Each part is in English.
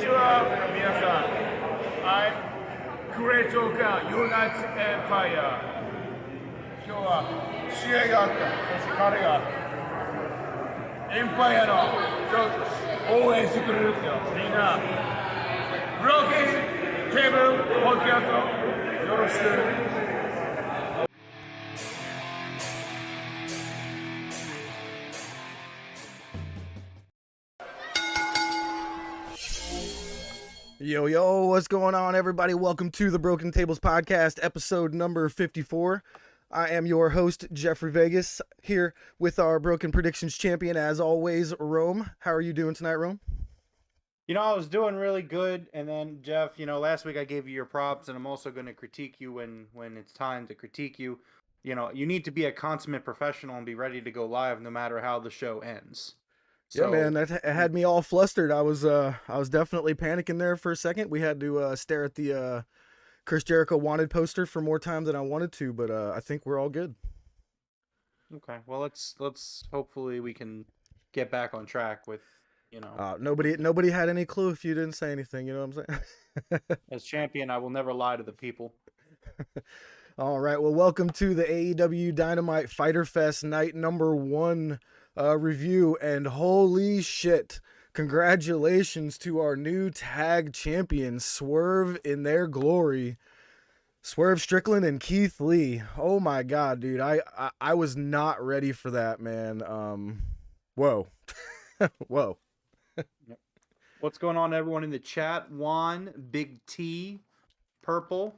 ちは、皆さん。I'm Great Joker Unite Empire。今日は試合があった。そして彼がエンパイアの応援してくれるってよ。みんな、ブローキンテーブルポッドキャストよろしく。Yo, yo, what's going on, everybody? Welcome to the Broken Tables Podcast, episode number 54. I am your host, Jeffrey Vegas, here with our Broken Predictions champion, as always, Rome. How are you doing tonight, Rome? You know, I was doing really good, and then, Jeff, you know, last week I gave you your props, and I'm also going to critique you when it's time to critique you. You know, you need to be a consummate professional and be ready to go live no matter how the show ends. So, yeah, man, that had me all flustered. I was definitely panicking there for a second. We had to stare at the Chris Jericho wanted poster for more time than I wanted to, but I think we're all good. Okay, well, let's hopefully we can get back on track with, you know. Nobody had any clue if you didn't say anything. You know what I'm saying? As champion, I will never lie to the people. All right, well, welcome to the AEW Dynamite Fyter Fest night number 1. Review, and holy shit, congratulations to our new tag champions, Swerve in their glory, Swerve Strickland and Keith Lee. Oh my god, dude, I was not ready for that, man. Whoa. Whoa. What's going on, everyone in the chat? Juan, Big T, Purple.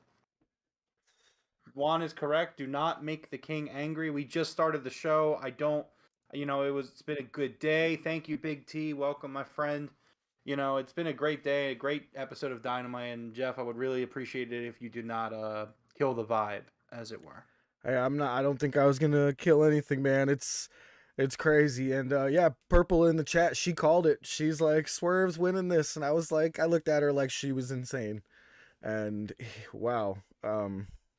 Juan is correct. Do not make the king angry. We just started the show. You know, it's been a good day. Thank you, Big T. Welcome, my friend. You know, it's been a great day, a great episode of Dynamite. And Jeff, I would really appreciate it if you do not kill the vibe, as it were. Hey, I don't think I was gonna kill anything, man. It's crazy. And yeah, Purple in the chat, she called it. She's like, Swerve's winning this, and I was like, I looked at her like she was insane. And wow,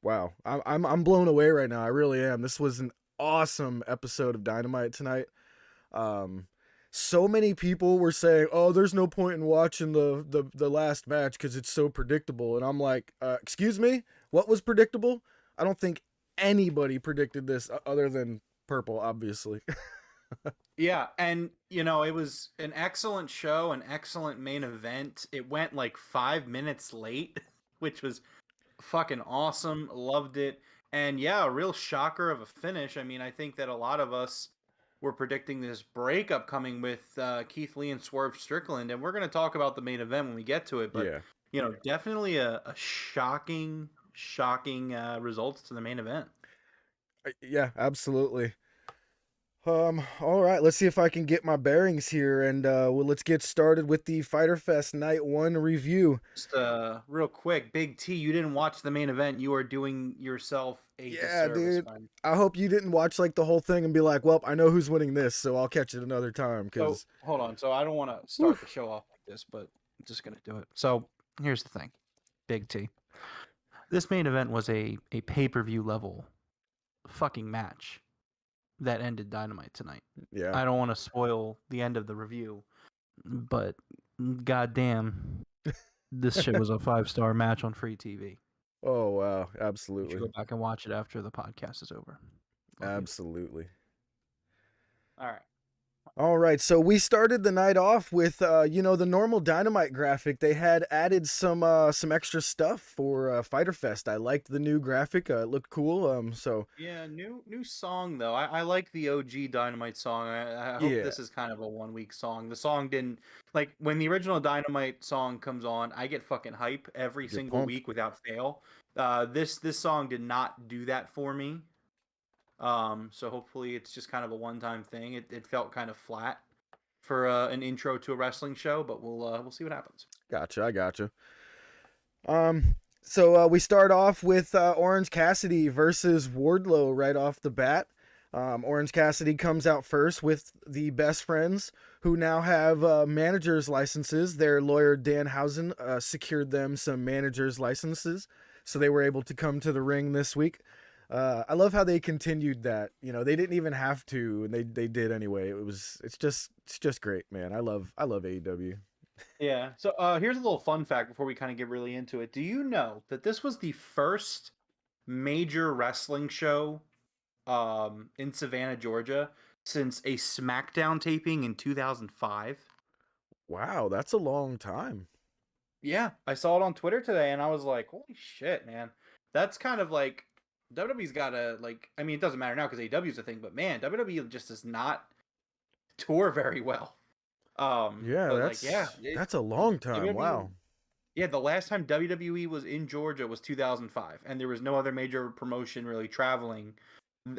wow, I'm blown away right now. I really am. This was an awesome episode of Dynamite tonight. So many people were saying, oh, there's no point in watching the last match because it's so predictable, and I'm like, excuse me, what was predictable? I don't think anybody predicted this other than Purple, obviously. Yeah, and you know, it was an excellent show, an excellent main event. It went like 5 minutes late, which was fucking awesome. Loved it. And yeah, a real shocker of a finish. I mean, I think that a lot of us were predicting this breakup coming with Keith Lee and Swerve Strickland, and we're going to talk about the main event when we get to it. But yeah, you know, definitely a shocking results to the main event. Yeah, absolutely. All right, let's see if I can get my bearings here, and well, let's get started with the Fyter Fest Night 1 review. Just real quick, Big T, you didn't watch the main event. You are doing yourself a disservice, dude. man. I hope you didn't watch like the whole thing and be like, well, I know who's winning this, so I'll catch it another time. So, hold on. So I don't want to start the show off like this, but I'm just going to do it. So here's the thing, Big T. This main event was a pay-per-view level fucking match that ended Dynamite tonight. Yeah. I don't want to spoil the end of the review, but goddamn, this shit was a 5-star match on free TV. Oh wow, absolutely. You should go back and watch it after the podcast is over. Absolutely. All right, so we started the night off with you know, the normal Dynamite graphic. They had added some extra stuff for Fyter Fest. I liked the new graphic. It looked cool. So yeah, new song though. I like the OG Dynamite song. I hope this is kind of a 1-week song. The song didn't, like, when the original Dynamite song comes on, I get fucking hype every single week without fail. This song did not do that for me. So hopefully it's just kind of a one-time thing. It felt kind of flat for an intro to a wrestling show, but we'll see what happens. Gotcha, I gotcha. So we start off with Orange Cassidy versus Wardlow right off the bat. Orange Cassidy comes out first with the Best Friends, who now have managers' licenses. Their lawyer Danhausen secured them some managers' licenses, so they were able to come to the ring this week. I love how they continued that. You know, they didn't even have to, and they did anyway. It's just great, man. I love AEW. Yeah. So here's a little fun fact before we kind of get really into it. Do you know that this was the first major wrestling show in Savannah, Georgia since a SmackDown taping in 2005? Wow, that's a long time. Yeah, I saw it on Twitter today and I was like, holy shit, man. That's kind of like WWE's got to like, I mean, it doesn't matter now because AEW's a thing, but man, WWE just does not tour very well. Yeah, But like, that's a long time. WWE, Wow. yeah, the last time WWE was in Georgia was 2005, and there was no other major promotion really traveling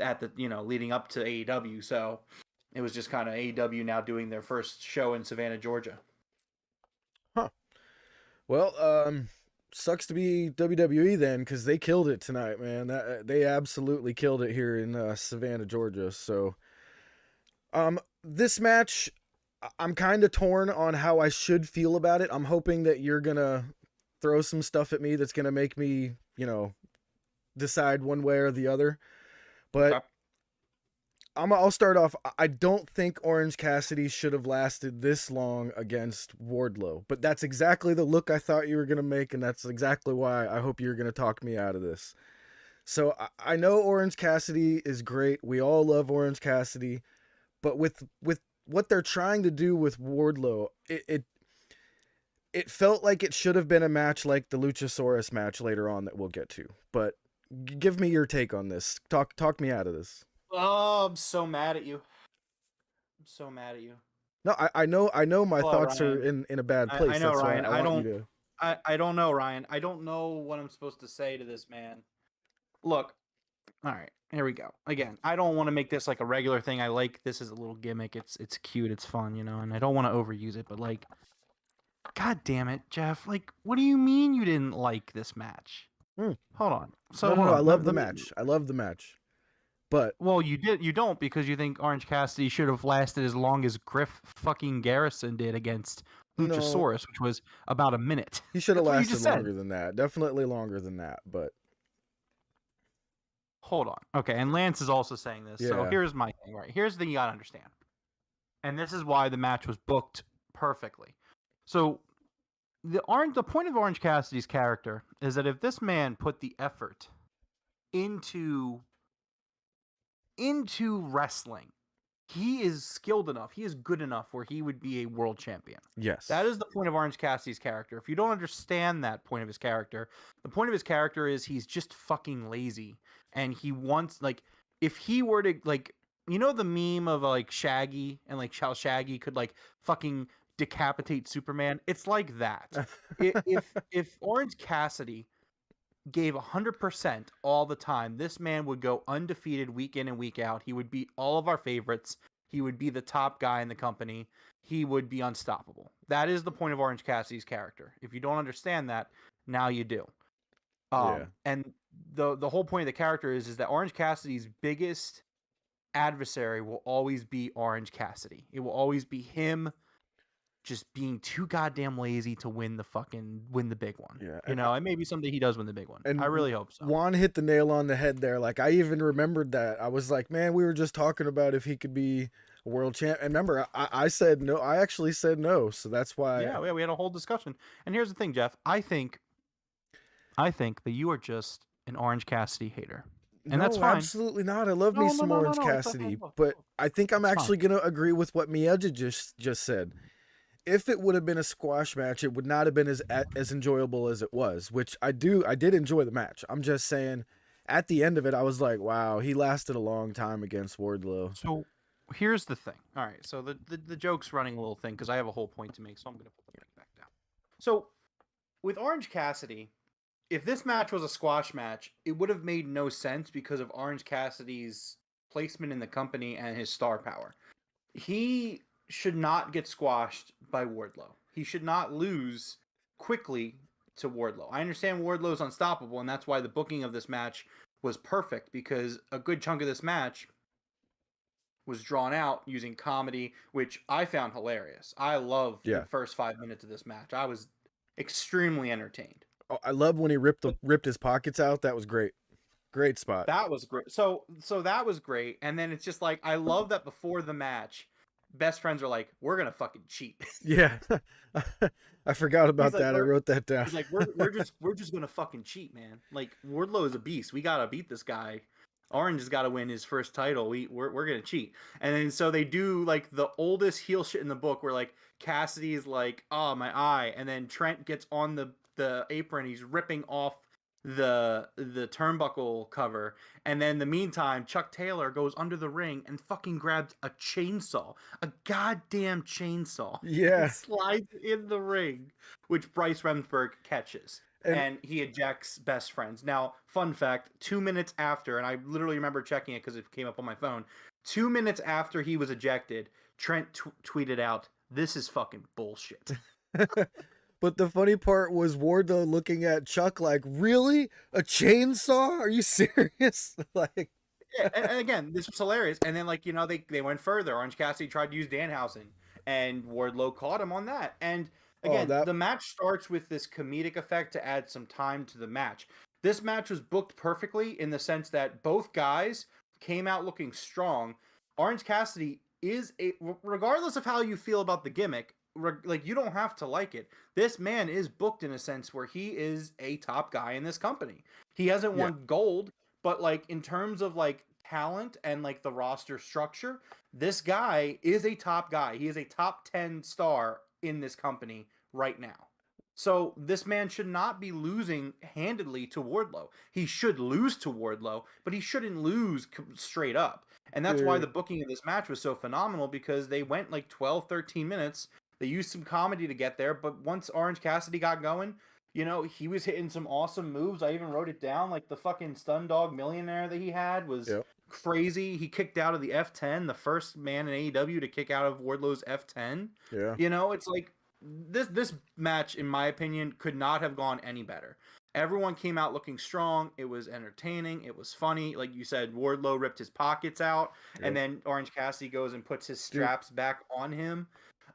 at the leading up to AEW. So it was just kind of AEW now doing their first show in Savannah, Georgia. Huh. Well, sucks to be WWE then, because they killed it tonight, man. They absolutely killed it here in Savannah, Georgia. So, this match, I'm kind of torn on how I should feel about it. I'm hoping that you're gonna throw some stuff at me that's gonna make me, decide one way or the other. But Okay. I'll start off. I don't think Orange Cassidy should have lasted this long against Wardlow, but that's exactly the look I thought you were gonna make, and that's exactly why I hope you're gonna talk me out of this. So I know Orange Cassidy is great. We all love Orange Cassidy, but with what they're trying to do with Wardlow, it felt like it should have been a match like the Luchasaurus match later on that we'll get to. But give me your take on this. Talk me out of this. Oh, I'm so mad at you. I'm so mad at you. No, I know my Hello, thoughts Ryan. are in a bad place. I know, That's why Ryan. I want you to. I don't know, Ryan. I don't know what I'm supposed to say to this man. Look, all right, here we go. Again, I don't want to make this like a regular thing. I like this as a little gimmick. It's cute, it's fun, and I don't want to overuse it, but like, God damn it, Jeff. Like, what do you mean you didn't like this match? Hold on. So No, hold on. I love the Let me- match. I love the match. But Well, you don't because you think Orange Cassidy should have lasted as long as Griff fucking Garrison did against No. Luchasaurus, which was about a minute. he should have That's what you lasted just said. longer than that. Definitely longer than that. But Hold on. Okay, and Lance is also saying this. So Yeah. here's my thing, right? Here's the thing you gotta understand. And this is why the match was booked perfectly. So the point of Orange Cassidy's character is that if this man put the effort into wrestling, he is skilled enough, he is good enough where he would be a world champion. yes, That is the point of Orange Cassidy's character. If you don't understand that point of his character, the point of his character is he's just fucking lazy. And he wants, like, if he were to, like, the meme of, like, Shaggy and, like, how Shaggy could, like, fucking decapitate Superman? It's like that. if Orange Cassidy gave 100% all the time, this man would go undefeated week in and week out. He would beat all of our favorites. He would be the top guy in the company. He would be unstoppable. That is the point of Orange Cassidy's character. If you don't understand that, now you do. Yeah. And the whole point of the character is that Orange Cassidy's biggest adversary will always be Orange Cassidy. It will always be him just being too goddamn lazy to win the big one. Yeah, and maybe someday he does win the big one. and I really hope so. Juan hit the nail on the head there. Like, I even remembered that. I was like, man, we were just talking about if he could be a world champ. And remember, I said no. I actually said no. So that's why. Yeah, we had a whole discussion. And here's the thing, Jeff. I think that you are just an Orange Cassidy hater. And that's fine. Absolutely not. I love me some Orange Cassidy. But I think I'm actually going to agree with what Miyaja just said. If it would have been a squash match, it would not have been as enjoyable as it was, which I did enjoy the match. I'm just saying, at the end of it, I was like, wow, he lasted a long time against Wardlow. So here's the thing. All right, so the joke's running a little thing because I have a whole point to make, so I'm going to put the mic back down. So with Orange Cassidy, if this match was a squash match, it would have made no sense because of Orange Cassidy's placement in the company and his star power. He should not get squashed by Wardlow. He should not lose quickly to Wardlow. I understand Wardlow's unstoppable, and that's why the booking of this match was perfect, because a good chunk of this match was drawn out using comedy, which I found hilarious. I loved the first 5 minutes of this match. I was extremely entertained. Oh, I love when he ripped his pockets out. That was great. Great spot. That was great. So that was great. And then it's just like, I love that before the match, best friends are like, we're gonna fucking cheat. Yeah. I forgot about like, that. I wrote that down. He's like, we're just gonna fucking cheat, man. Like Wardlow is a beast. We gotta beat this guy. Orange has got to win his first title. We're gonna cheat. And then so they do like the oldest heel shit in the book, where like Cassidy is like, oh my eye, and then Trent gets on the apron. He's ripping off the turnbuckle cover, and then in the meantime Chuck Taylor goes under the ring and fucking grabs a chainsaw, a goddamn chainsaw, Yeah. and slides in the ring, which Bryce Remsburg catches, and he ejects best friends. Now, fun fact, 2 minutes after, and I literally remember checking it because it came up on my phone, 2 minutes after he was ejected, Trent tweeted out, "This is fucking bullshit." But the funny part was Wardlow looking at Chuck like, really? A chainsaw? Are you serious? Like, yeah, and again, this was hilarious. And then, like, they went further. Orange Cassidy tried to use Danhausen, and Wardlow caught him on that. And again, the match starts with this comedic effect to add some time to the match. This match was booked perfectly in the sense that both guys came out looking strong. Orange Cassidy is regardless of how you feel about the gimmick, like, you don't have to like it. This man is booked in a sense where he is a top guy in this company. He hasn't won gold, but like in terms of like talent and like the roster structure, this guy is a top guy. He is a top 10 star in this company right now. So this man should not be losing handedly to Wardlow. He should lose to Wardlow, but he shouldn't lose straight up. And that's why the booking of this match was so phenomenal, because they went like 12, 13 minutes. They used some comedy to get there, but once Orange Cassidy got going, he was hitting some awesome moves. I even wrote it down, like the fucking Stun Dog Millionaire that he had was crazy. He kicked out of the F10, the first man in AEW to kick out of Wardlow's F10. Yeah. It's like this match, in my opinion, could not have gone any better. Everyone came out looking strong. It was entertaining. It was funny. Like you said, Wardlow ripped his pockets out, and then Orange Cassidy goes and puts his straps back on him.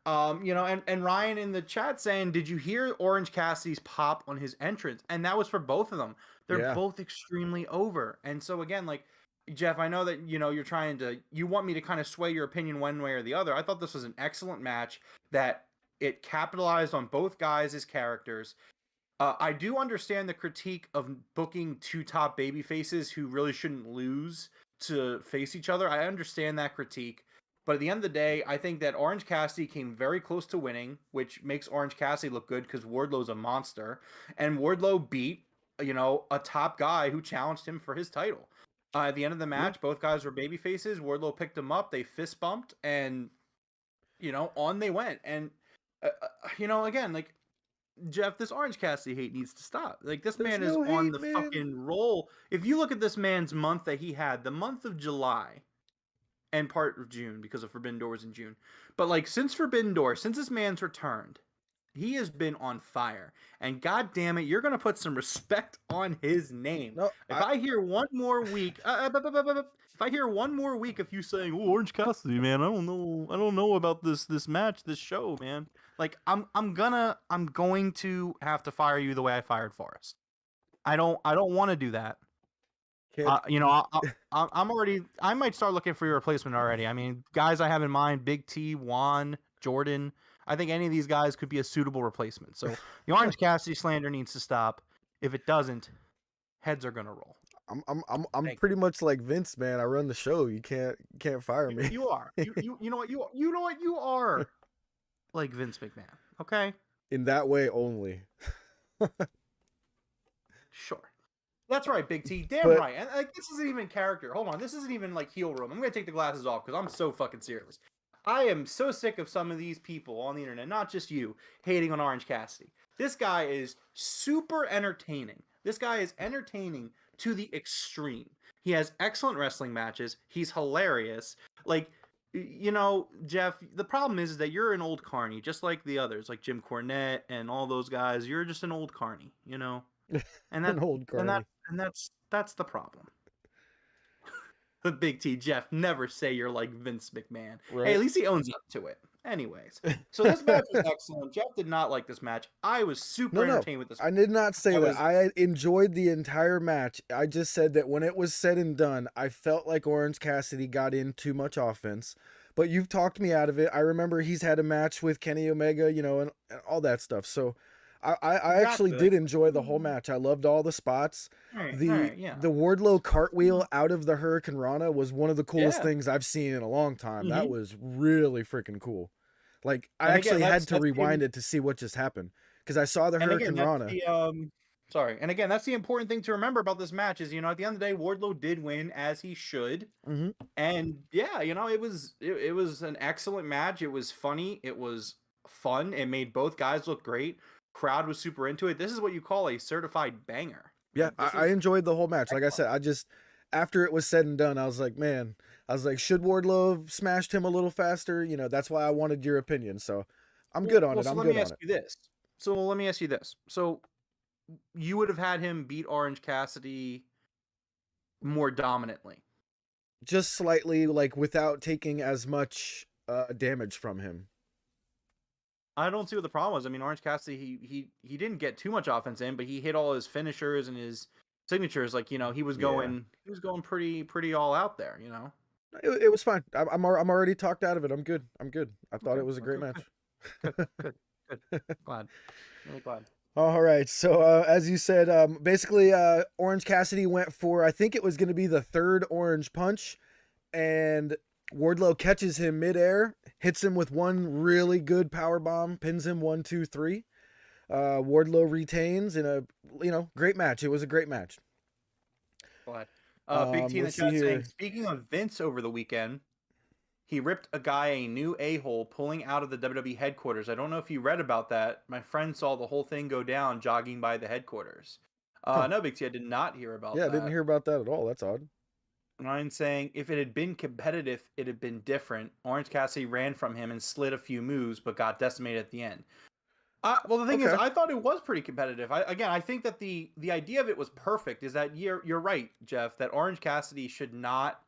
And Ryan in the chat saying, did you hear Orange Cassidy's pop on his entrance? And that was for both of them. They're both extremely over. And so again, like, Jeff, I know that, you want me to kind of sway your opinion one way or the other. I thought this was an excellent match, that it capitalized on both guys' characters. I do understand the critique of booking two top baby faces who really shouldn't lose to face each other. I understand that critique. But at the end of the day, I think that Orange Cassidy came very close to winning, which makes Orange Cassidy look good because Wardlow's a monster. And Wardlow beat, a top guy who challenged him for his title. At the end of the match, both guys were baby faces. Wardlow picked him up. They fist bumped, and, on they went. And, again, like, Jeff, this Orange Cassidy hate needs to stop. Like, this man is on the fucking roll. If you look at this man's month that he had, the month of July and part of June, because of Forbidden Doors in June. But like, since Forbidden Door, since this man's returned, he has been on fire. And god damn it, you're gonna put some respect on his name. No, if I hear one more week, if I hear one more week of you saying, "Oh, Orange Cassidy, man, I don't know about this match, this show, man," like, I'm going to have to fire you the way I fired Forrest. I don't want to do that. I might start looking for your replacement already. I mean, guys I have in mind, Big T, Juan, Jordan. I think any of these guys could be a suitable replacement. So the Orange Cassidy slander needs to stop. If it doesn't, heads are gonna roll. I'm pretty much like Vince, man. I run the show. You can't fire me. You are. You know what you are. Like Vince McMahon. Okay. In that way only. Sure. That's right, Big T. Damn right. And like, this isn't even character. Hold on. This isn't even like heel room. I'm going to take the glasses off because I'm so fucking serious. I am so sick of some of these people on the internet, not just you, hating on Orange Cassidy. This guy is super entertaining. This guy is entertaining to the extreme. He has excellent wrestling matches. He's hilarious. Like, Jeff, the problem is that you're an old carny, just like the others, like Jim Cornette and all those guys. You're just an old carny, And that, an old carny. And that's the problem. The Big T, Jeff, never say you're like Vince McMahon. Right. Hey, at least he owns up to it. Anyways, so this match was excellent. Jeff did not like this match. I was super entertained with this match. I did not say that. I enjoyed the entire match. I just said that when it was said and done, I felt like Orange Cassidy got in too much offense. but you've talked me out of it. I remember he's had a match with Kenny Omega, you know, and all that stuff. So I actually Exactly. did enjoy the whole match. I loved all the spots. All The right, yeah. the Wardlow cartwheel out of the Hurricane Rana was one of the coolest Yeah. things I've seen in a long time. That Mhm. was really freaking cool. Like I And again, actually had to that's rewind it to see what just happened because I saw the and again, Hurricane that's Rana. the sorry. And again, that's the important thing to remember about this match is, at the end of the day, Wardlow did win as he should. Hmm. And yeah, it was an excellent match. It was funny. It was fun. It made both guys look great. Crowd was super into it. This is what you call a certified banger. Yeah, Like this I is enjoyed the whole match. Like I excellent. said, I just after it was said and done, I was like, man, I was like, should Wardlow have smashed him a little faster? You know, that's why I wanted your opinion. So I'm good on it. So I'm let good me on ask it. you this. So you would have had him beat Orange Cassidy more dominantly. Just slightly, like without taking as much damage from him. I don't see what the problem was. I mean, Orange Cassidy, he didn't get too much offense in, but he hit all his finishers and his signatures. Like, he was Yeah, going pretty all out there. it was fine. I'm already talked out of it. I'm good. I'm good. I thought Okay, it was a great okay, match. good, good, good. Glad, really glad. All right. So as you said, basically, Orange Cassidy went for I think it was going to be the third orange punch, and Wardlow catches him midair, hits him with one really good power bomb, pins him 1, 2, 3. Wardlow retains in a great match. It was a great match. Glad. Big T in the Let's see chat saying, here. speaking of Vince over the weekend, he ripped a guy a new a-hole pulling out of the WWE headquarters. I don't know if you read about that. My friend saw the whole thing go down jogging by the headquarters. Huh. No, Big T, I did not hear about Yeah, I didn't that. hear about that at all. That's odd. Ryan saying, if it had been competitive, it had been different. Orange Cassidy ran from him and slid a few moves, but got decimated at the end. Well, the thing is, Okay. I thought it was pretty competitive. I think that the idea of it was perfect. Is that you're right, Jeff, that Orange Cassidy should not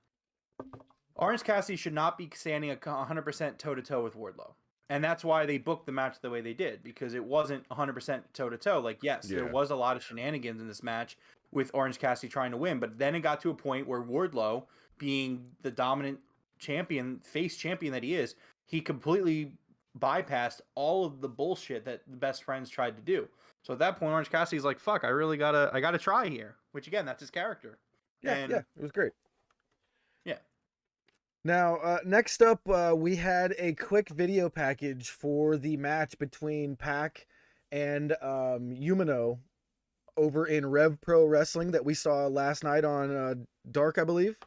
be standing 100% toe to toe with Wardlow. And that's why they booked the match the way they did, because it wasn't 100% toe to toe. Like, yes, there Yeah. was a lot of shenanigans in this match with Orange Cassidy trying to win, but then it got to a point where Wardlow, being the dominant face champion that he is, he completely bypassed all of the bullshit that the best friends tried to do. So at that point, Orange Cassidy's like, fuck, I gotta try here. Which again, that's his character. Yeah, And it was great. yeah. Now, next up, we had a quick video package for the match between Pac and Umino over in Rev Pro Wrestling that we saw last night on Dark, I believe.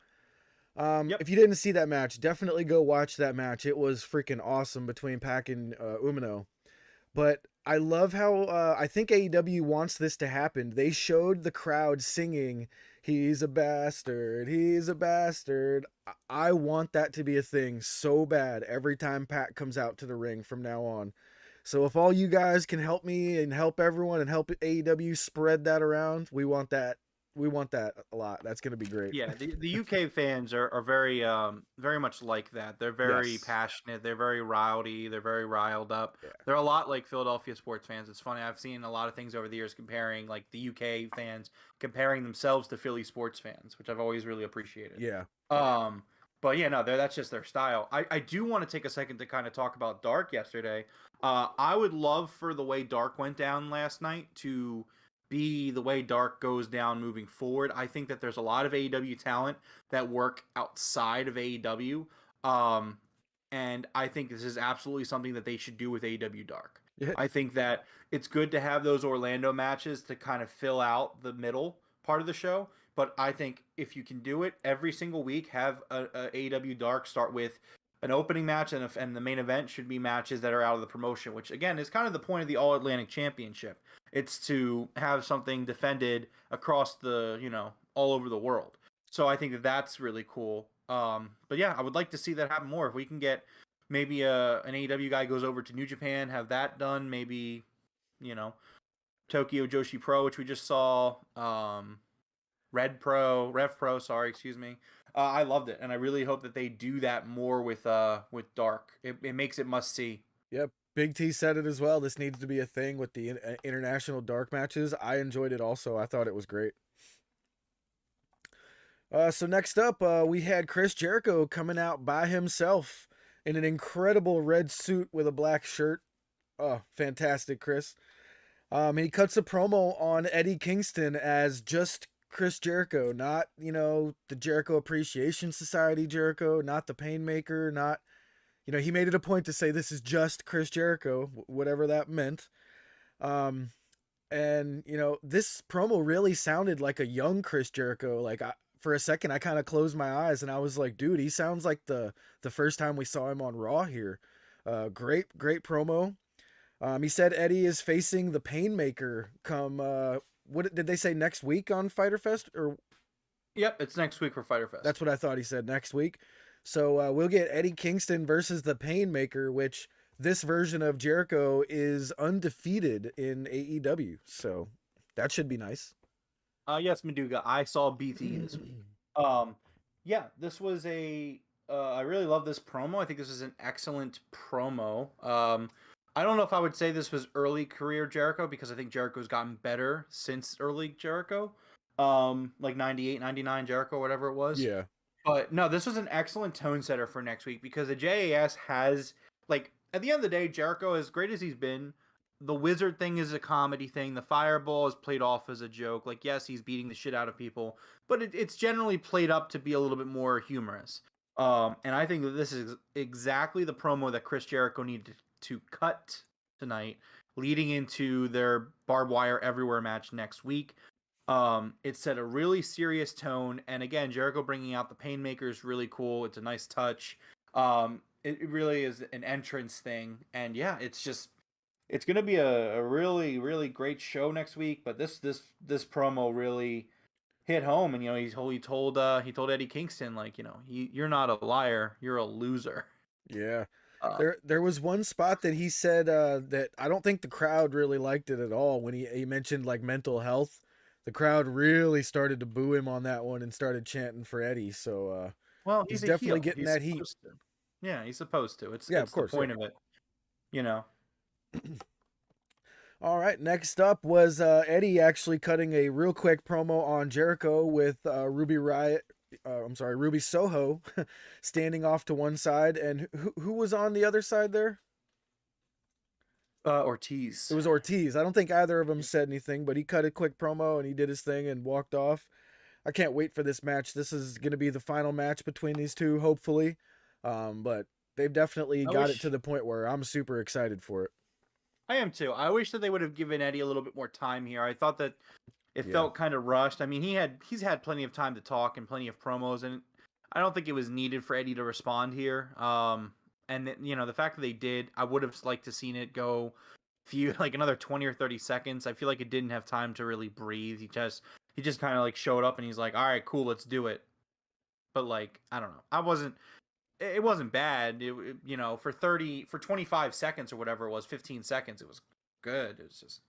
Yep. If you didn't see that match, definitely go watch that match. It was freaking awesome between Pac and Umino. But I love how I think AEW wants this to happen. They showed the crowd singing, "He's a bastard, he's a bastard." I want that to be a thing so bad every time Pac comes out to the ring from now on. So if all you guys can help me and help everyone and help AEW spread that around, we want that. We want that a lot. That's going to be great. Yeah, the UK fans are very much like that. They're very Yes. passionate. They're very rowdy. They're very riled up. Yeah. They're a lot like Philadelphia sports fans. It's funny. I've seen a lot of things over the years comparing like the UK fans comparing themselves to Philly sports fans, which I've always really appreciated. Yeah. But yeah, no, that's just their style. I do want to take a second to kind of talk about Dark yesterday. I would love for the way Dark went down last night to be the way Dark goes down moving forward. I think that there's a lot of AEW talent that work outside of AEW. And I think this is absolutely something that they should do with AEW Dark. Yeah. I think that it's good to have those Orlando matches to kind of fill out the middle part of the show. But I think if you can do it every single week, have a AEW Dark start with an opening match and the main event should be matches that are out of the promotion, which again is kind of the point of the All Atlantic Championship. It's to have something defended across the, all over the world. So I think that that's really cool. But yeah, I would like to see that happen more. If we can get maybe an AEW guy goes over to New Japan, have that done. Maybe, Tokyo Joshi Pro, which we just saw. Rev Pro, sorry, excuse me. I loved it, and I really hope that they do that more with Dark. It makes it must see. Yep. Big T said it as well. This needs to be a thing with the international dark matches. I enjoyed it also. I thought it was great. So next up, we had Chris Jericho coming out by himself in an incredible red suit with a black shirt. Oh, fantastic, Chris. He cuts a promo on Eddie Kingston as just Chris Jericho, not, the Jericho Appreciation Society Jericho, not the Painmaker, not, he made it a point to say this is just Chris Jericho, whatever that meant. And, this promo really sounded like a young Chris Jericho. Like, for a second, I kind of closed my eyes and I was like, dude, he sounds like the first time we saw him on Raw here. Great promo. He said Eddie is facing the Painmaker come, what did they say, next week on Fyter Fest? Or Yep, it's next week for Fyter Fest. that's what I thought he said, next week. So we'll get Eddie Kingston versus the Painmaker, which this version of Jericho is undefeated in AEW. So that should be nice. Yes, Maduga, I saw BT this week. Yeah, this was I really love this promo. I think this is an excellent promo. I don't know if I would say this was early career Jericho, because I think Jericho's gotten better since early Jericho. Like 98, 99 Jericho, whatever it was. Yeah. But no, this was an excellent tone setter for next week, because the JAS has, like, at the end of the day, Jericho, as great as he's been, the wizard thing is a comedy thing. The fireball is played off as a joke. Like, yes, he's beating the shit out of people, but it's generally played up to be a little bit more humorous. And I think that this is exactly the promo that Chris Jericho needed to cut tonight, leading into their barbed wire everywhere match next week. It set a really serious tone, and again, Jericho bringing out the Painmaker is really cool. It's a nice touch. It really is an entrance thing, and yeah, it's gonna be a really, really great show next week. But this promo really hit home, and he told Eddie Kingston, like, you're not a liar, you're a loser. Yeah. There was one spot that he said that I don't think the crowd really liked it at all when he mentioned, like, mental health. The crowd really started to boo him on that one and started chanting for Eddie. So well, he's definitely heel. getting that heat. Yeah, he's supposed to. It's of course, the point of it. All right, next up was Eddie actually cutting a real quick promo on Jericho with Ruby Soho standing off to one side. And who was on the other side there? Ortiz. It was Ortiz. I don't think either of them said anything, but he cut a quick promo and he did his thing and walked off. I can't wait for this match. This is going to be the final match between these two, hopefully. But they've definitely got it to the point where I'm super excited for it. I am too. I wish that they would have given Eddie a little bit more time here. I thought that it felt kind of rushed. I mean, he's had plenty of time to talk and plenty of promos, and I don't think it was needed for Eddie to respond here. And the fact that they did, I would have liked to seen it go like another 20 or 30 seconds. I feel like it didn't have time to really breathe. He just kind of like showed up and he's like, all right, cool, let's do it. But like, I don't know. It wasn't bad. For 25 seconds or whatever it was, 15 seconds, it was good. It was just,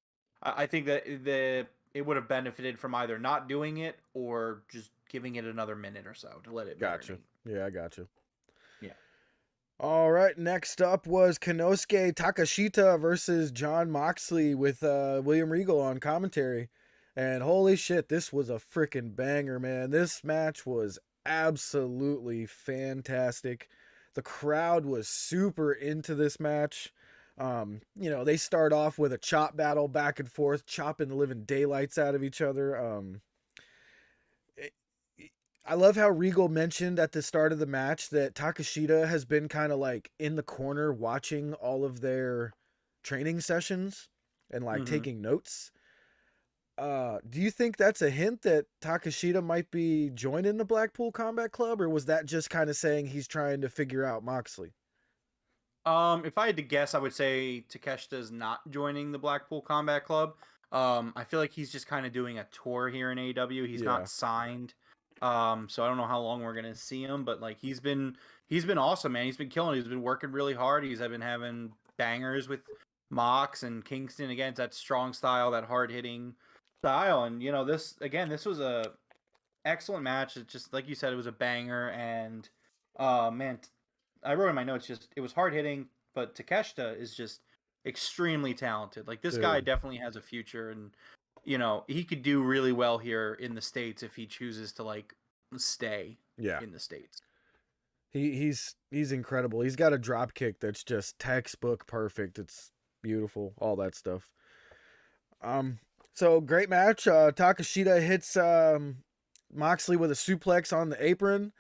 I think that it would have benefited from either not doing it or just giving it another minute or so to let it Gotcha. marinate. Yeah, I got you. Yeah. All right, next up was Konosuke Takeshita versus Jon Moxley with William Regal on commentary. And holy shit, this was a freaking banger, man. This match was absolutely fantastic. The crowd was super into this match. They start off with a chop battle back and forth, chopping the living daylights out of each other. I love how Regal mentioned at the start of the match that Takeshita has been kind of like in the corner watching all of their training sessions and like taking notes. Do you think that's a hint that Takeshita might be joining the Blackpool Combat Club, or was that just kind of saying he's trying to figure out Moxley? If I had to guess, I would say Takeshita is not joining the Blackpool Combat Club. I feel like he's just kind of doing a tour here in AEW. He's not signed. So I don't know how long we're gonna see him, but like he's been awesome, man. He's been killing it. He's been working really hard. He's been having bangers with Mox and Kingston. Again, it's that strong style, that hard hitting style. And this was a excellent match. It's just like you said, it was a banger. And man, I wrote in my notes, just it was hard hitting, but Takeshita is just extremely talented. Like this guy definitely has a future, and he could do really well here in the States if he chooses to like stay in the States. He's incredible. He's got a drop kick that's just textbook perfect. It's beautiful, all that stuff. Um, so great match. Takeshita hits Moxley with a suplex on the apron.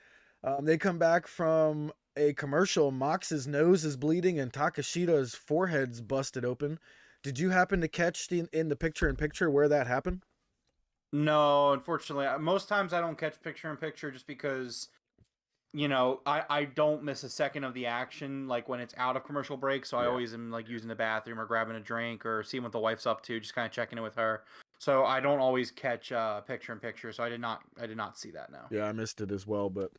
They come back from a commercial. Mox's nose is bleeding and Takeshita's forehead's busted open. Did you happen to catch in the picture-in-picture where that happened? No, unfortunately, most times I don't catch picture-in-picture just because, I don't miss a second of the action, like when it's out of commercial break. So I always am like using the bathroom or grabbing a drink or seeing what the wife's up to, just kind of checking in with her. So I don't always catch picture-in-picture. So I did not see that now. Yeah, I missed it as well, but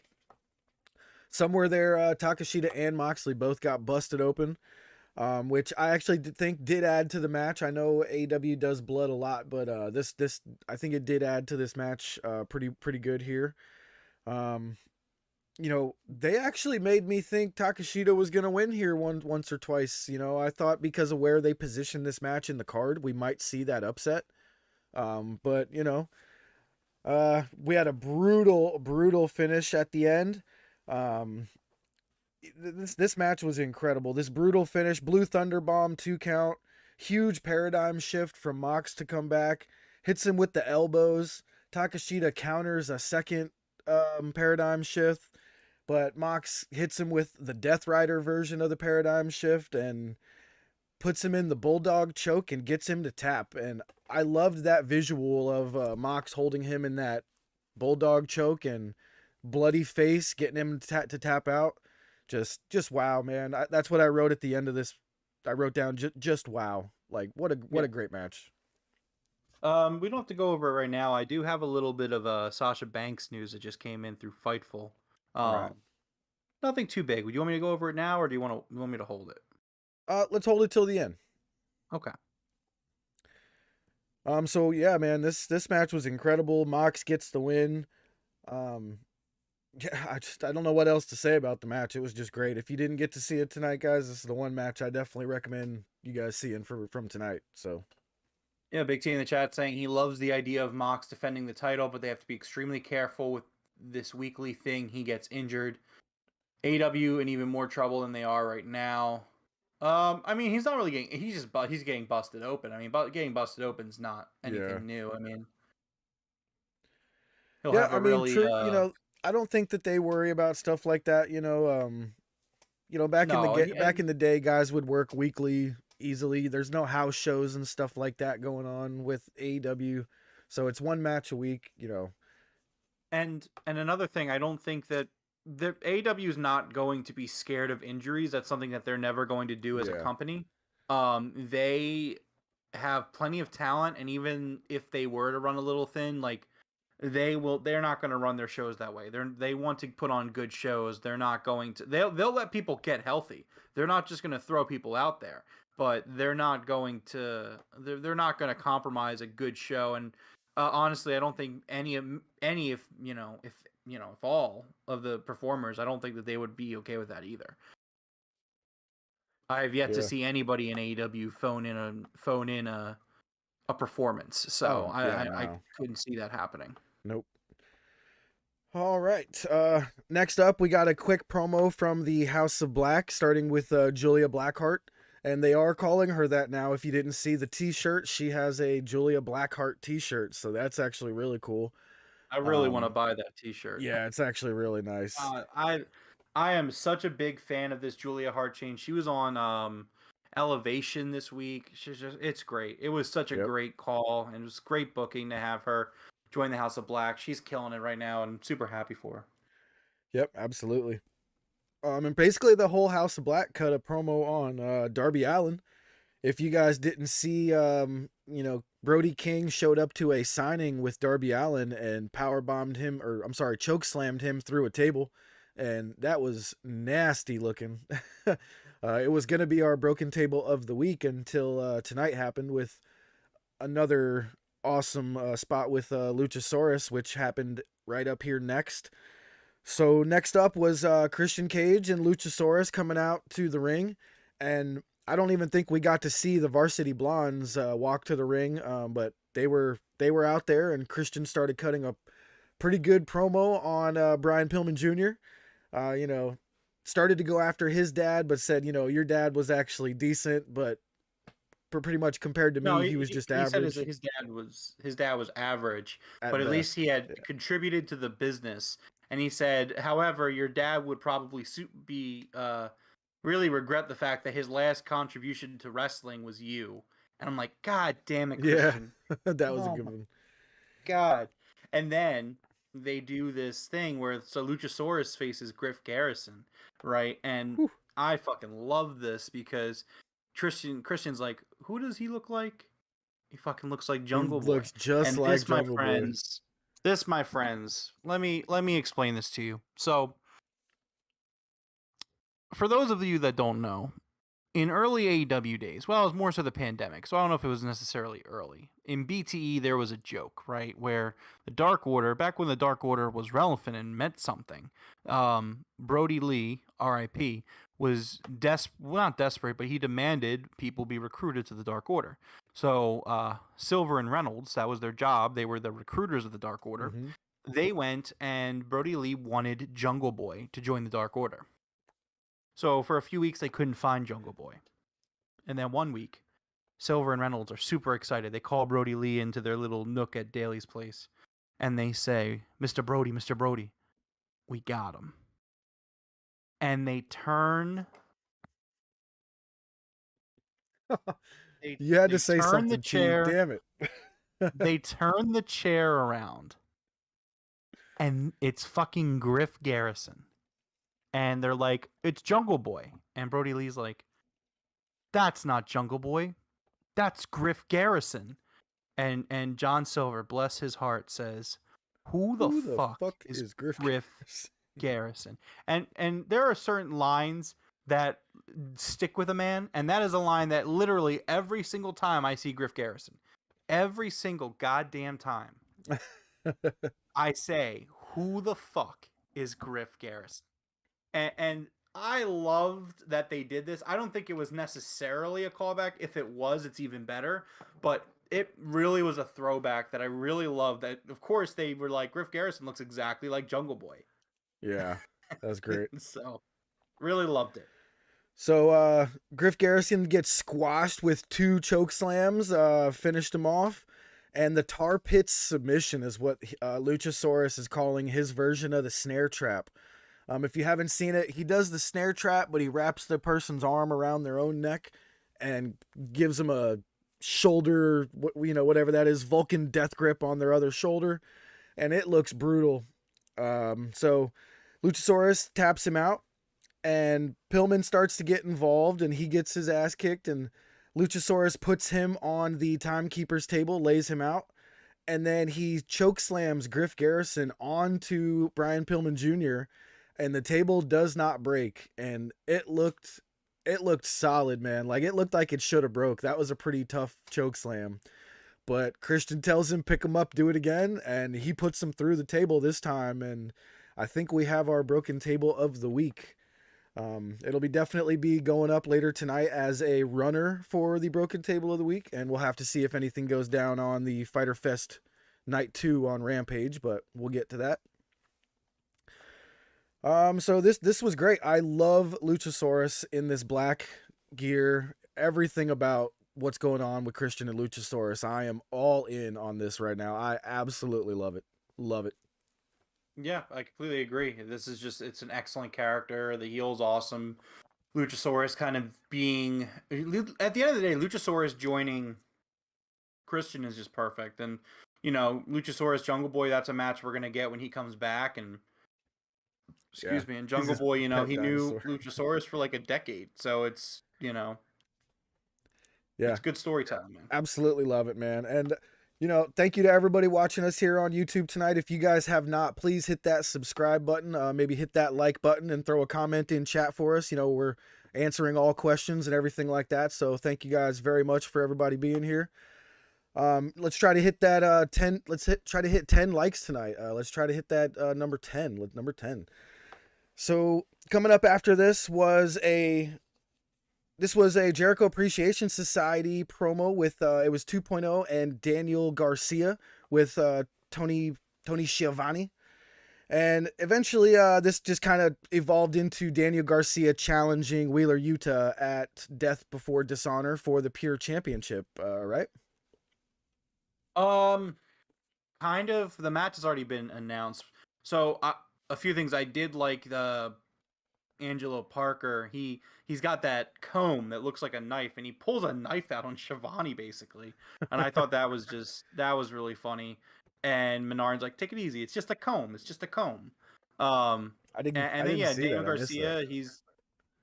somewhere there, Takeshita and Moxley both got busted open, which I actually think did add to the match. I know AEW does blood a lot, but this I think it did add to this match pretty good here. They actually made me think Takeshita was going to win here once or twice. I thought because of where they positioned this match in the card, we might see that upset. But we had a brutal finish at the end. This match was incredible. This brutal finish, Blue Thunder Bomb 2 count, huge paradigm shift from Mox to come back, hits him with the elbows. Takeshita counters a second paradigm shift, but Mox hits him with the Death Rider version of the paradigm shift and puts him in the Bulldog choke and gets him to tap. And I loved that visual of Mox holding him in that Bulldog choke and bloody face, getting him to tap out. Just wow, man. That's what I wrote at the end of this. I wrote down just wow. Like what a great match. We don't have to go over it right now. I do have a little bit of Sasha Banks news that just came in through Fightful. Right. Nothing too big. Do you want me to go over it now, or do you want me to hold it? Let's hold it till the end. Okay. So yeah, man, this match was incredible. Mox gets the win. Yeah, I don't know what else to say about the match. It was just great. If you didn't get to see it tonight, guys, this is the one match I definitely recommend you guys seeing from tonight. So yeah, Big T in the chat saying he loves the idea of Mox defending the title, but they have to be extremely careful with this weekly thing. He gets injured. AEW in even more trouble than they are right now. I mean, he's not really getting. He's getting busted open. I mean, getting busted open is not anything new. I mean, he'll have a really. True. I don't think that they worry about stuff like that. Back in the day, guys would work weekly easily. There's no house shows and stuff like that going on with AEW, so it's one match a week. And another thing, I don't think that the AEW is not going to be scared of injuries. That's something that they're never going to do as a company. They have plenty of talent, and even if they were to run a little thin, like they're not going to run their shows that way. They want to put on good shows. They're not going to. They'll let people get healthy. They're not just going to throw people out there, but they're not going to. They're not going to compromise a good show. And honestly, I don't think if all of the performers, I don't think that they would be okay with that either. I have yet to see anybody in AEW phone in a performance, so I couldn't see that happening. Nope. All right. Next up, we got a quick promo from the House of Black, starting with Julia Blackheart, and they are calling her that now. If you didn't see the T-shirt, she has a Julia Blackheart T-shirt, so that's actually really cool. I really want to buy that T-shirt. Yeah, it's actually really nice. I am such a big fan of this Julia Hart chain. She was on Elevation this week. It's great. It was such a great call, and it was great booking to have her join the House of Black. She's killing it right now, and I'm super happy for her. Yep, absolutely. And basically the whole House of Black cut a promo on Darby Allin. If you guys didn't see, Brody King showed up to a signing with Darby Allin and chokeslammed him through a table, and that was nasty looking. It was going to be our broken table of the week until tonight happened with another awesome spot with Luchasaurus, which happened right up here next. So next up was Christian Cage and Luchasaurus coming out to the ring, and I don't even think we got to see the Varsity Blondes walk to the ring, but they were out there, and Christian started cutting a pretty good promo on Brian Pillman Jr. started to go after his dad, but said, your dad was actually decent, but pretty much compared to No, me, he was just he said average his dad was average, at but at least best. he had Yeah. contributed to the business. And he said, however, your dad would probably really regret the fact that his last contribution to wrestling was you. And I'm like, God damn it, Yeah, Christian. that was a Oh good my one. God. And then they do this thing where Luchasaurus faces Griff Garrison, right? And Whew. I fucking love this because Christian's like, who does he look like? He fucking looks like Jungle He Boy. looks just And like this, my Jungle Boy. friends, let me explain this to you. So, for those of you that don't know, in early AEW days, well, it was more so the pandemic, so I don't know if it was necessarily early. In BTE, there was a joke, right, where the Dark Order, back when the Dark Order was relevant and meant something, Brody Lee, R.I.P., was not desperate, but he demanded people be recruited to the Dark Order. So Silver and Reynolds, that was their job. They were the recruiters of the Dark Order. Mm-hmm. They went, and Brody Lee wanted Jungle Boy to join the Dark Order. So for a few weeks, they couldn't find Jungle Boy. And then one week, Silver and Reynolds are super excited. They call Brody Lee into their little nook at Daly's place. And they say, Mr. Brody, we got him. And they turn... You had they to say turn something, the chair, T. Damn it. they turn the chair around. And it's fucking Griff Garrison. And they're like, it's Jungle Boy. And Brody Lee's like, that's not Jungle Boy. That's Griff Garrison. And John Silver, bless his heart, says, who the fuck is Griff Garrison? And there are certain lines that stick with a man, and that is a line that literally every single time I see Griff Garrison, every single goddamn time, I say, who the fuck is Griff Garrison? And I loved that they did this. I don't think it was necessarily a callback. If it was, it's even better. But it really was a throwback that I really loved. That, of course, they were like, Griff Garrison looks exactly like Jungle Boy. Yeah, that's great. So, really loved it. So Griff Garrison gets squashed with 2 choke slams, finished him off. And the tar pit submission is what Luchasaurus is calling his version of the snare trap. If you haven't seen it, he does the snare trap, but he wraps the person's arm around their own neck and gives them a shoulder, whatever that is, Vulcan death grip on their other shoulder. And it looks brutal. So Luchasaurus taps him out, and Pillman starts to get involved, and he gets his ass kicked, and Luchasaurus puts him on the timekeeper's table, lays him out, and then he choke slams Griff Garrison onto Brian Pillman Jr., and the table does not break, and it looked solid, man. Like, it looked like it should have broke. That was a pretty tough choke slam. But Christian tells him, pick him up, do it again, and he puts him through the table this time, and I think we have our broken table of the week. It'll definitely be going up later tonight as a runner for the broken table of the week, and we'll have to see if anything goes down on the Fyter Fest Night 2 on Rampage, but we'll get to that. So this was great. I love Luchasaurus in this black gear. Everything about what's going on with Christian and Luchasaurus, I am all in on this right now. I absolutely love it. Love it. Yeah, I completely agree. This is it's an excellent character. The heel's awesome. Luchasaurus kind of being, at the end of the day, Luchasaurus joining Christian is just perfect. And, Luchasaurus, Jungle Boy, that's a match we're going to get when he comes back. And, and Jungle Boy, he knew Luchasaurus for like a decade. So it's, it's good storytelling, man. Absolutely love it, man. And, thank you to everybody watching us here on YouTube tonight. If you guys have not, please hit that subscribe button. Maybe hit that like button and throw a comment in chat for us. We're answering all questions and everything like that. So thank you guys very much for everybody being here. Let's try to hit that 10. Try to hit 10 likes tonight. Let's try to hit that number 10. Number 10. So coming up after this was a Jericho Appreciation Society promo with it was 2.0 and Daniel Garcia with Tony Schiavone. And eventually, this just kind of evolved into Daniel Garcia challenging Wheeler Yuta at Death Before Dishonor for the Pure Championship, right? Kind of. The match has already been announced. So a few things I did like. The Angelo Parker, he's got that comb that looks like a knife, and he pulls a knife out on Shivani basically, and I thought that was really funny. And Menard's like, "Take it easy. It's just a comb. It's just a comb." I And then didn't yeah, see Daniel that. I missed that. Garcia,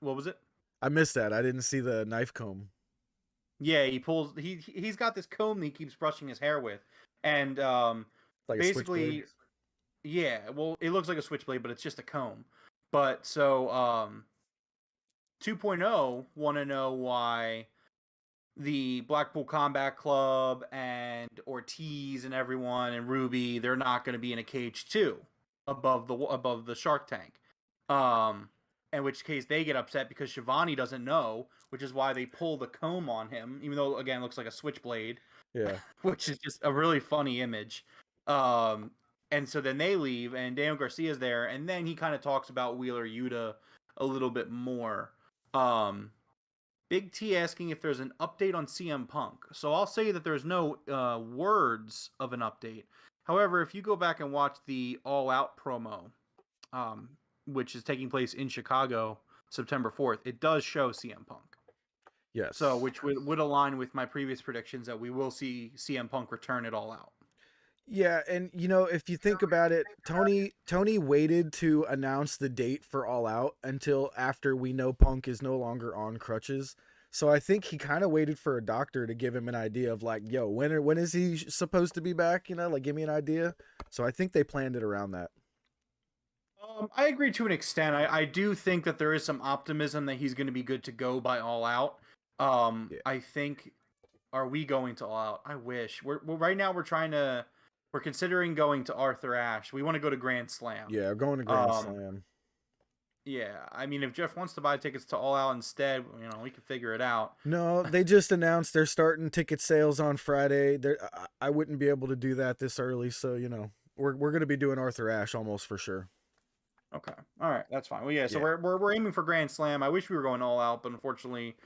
what was it? I missed that. I didn't see the knife comb. Yeah, he's got this comb that he keeps brushing his hair with, and Like a basically, switchblade. yeah. Well, it looks like a switchblade, but it's just a comb. But so 2.0 want to know why the Blackpool Combat Club and Ortiz and everyone and Ruby, they're not going to be in a cage too above the Shark Tank. In which case they get upset because Shivani doesn't know, which is why they pull the comb on him, even though again it looks like a switchblade. Yeah. Which is just a really funny image. And so then they leave, and Daniel Garcia's there, and then he kind of talks about Wheeler Yuta a little bit more. Big T asking if there's an update on CM Punk. So I'll say that there's no words of an update. However, if you go back and watch the All Out promo, which is taking place in Chicago, September 4th, it does show CM Punk. Yes. So, which would align with my previous predictions that we will see CM Punk return it All Out. Yeah, and if you think about it, Tony waited to announce the date for All Out until after we know Punk is no longer on crutches. So I think he kind of waited for a doctor to give him an idea of like, yo, when is he supposed to be back? Like give me an idea. So I think they planned it around that. I agree to an extent. I do think that there is some optimism that he's going to be good to go by All Out. Yeah. I think, are we going to All Out? I wish. Right now we're considering going to Arthur Ashe. We want to go to Grand Slam. Yeah, going to Grand Slam. Yeah, I mean, if Jeff wants to buy tickets to All Out instead, we can figure it out. No, they just announced they're starting ticket sales on Friday. I wouldn't be able to do that this early, so we're going to be doing Arthur Ashe almost for sure. Okay, all right, that's fine. Well, yeah, so we're aiming for Grand Slam. I wish we were going All Out, but unfortunately,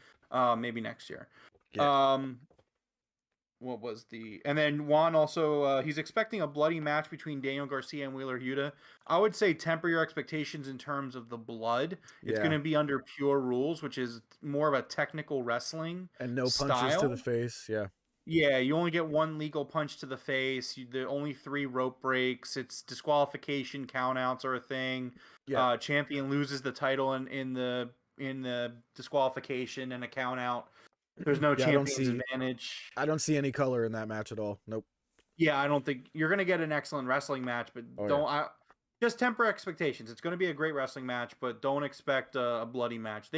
maybe next year. Yeah. What was and then Juan also, he's expecting a bloody match between Daniel Garcia and Wheeler Yuta. I would say temper your expectations in terms of the blood. It's going to be under pure rules, which is more of a technical wrestling and no style. punches to the face. Yeah. Yeah, you only get one legal punch to the face. The only 3 rope breaks. It's disqualification, countouts are a thing. Yeah. Champion loses the title in the disqualification and a countout. There's no champion's advantage. I don't see any color in that match at all. Nope. Yeah, I don't think you're going to get an excellent wrestling match, but just temper expectations. It's going to be a great wrestling match, but don't expect a bloody match.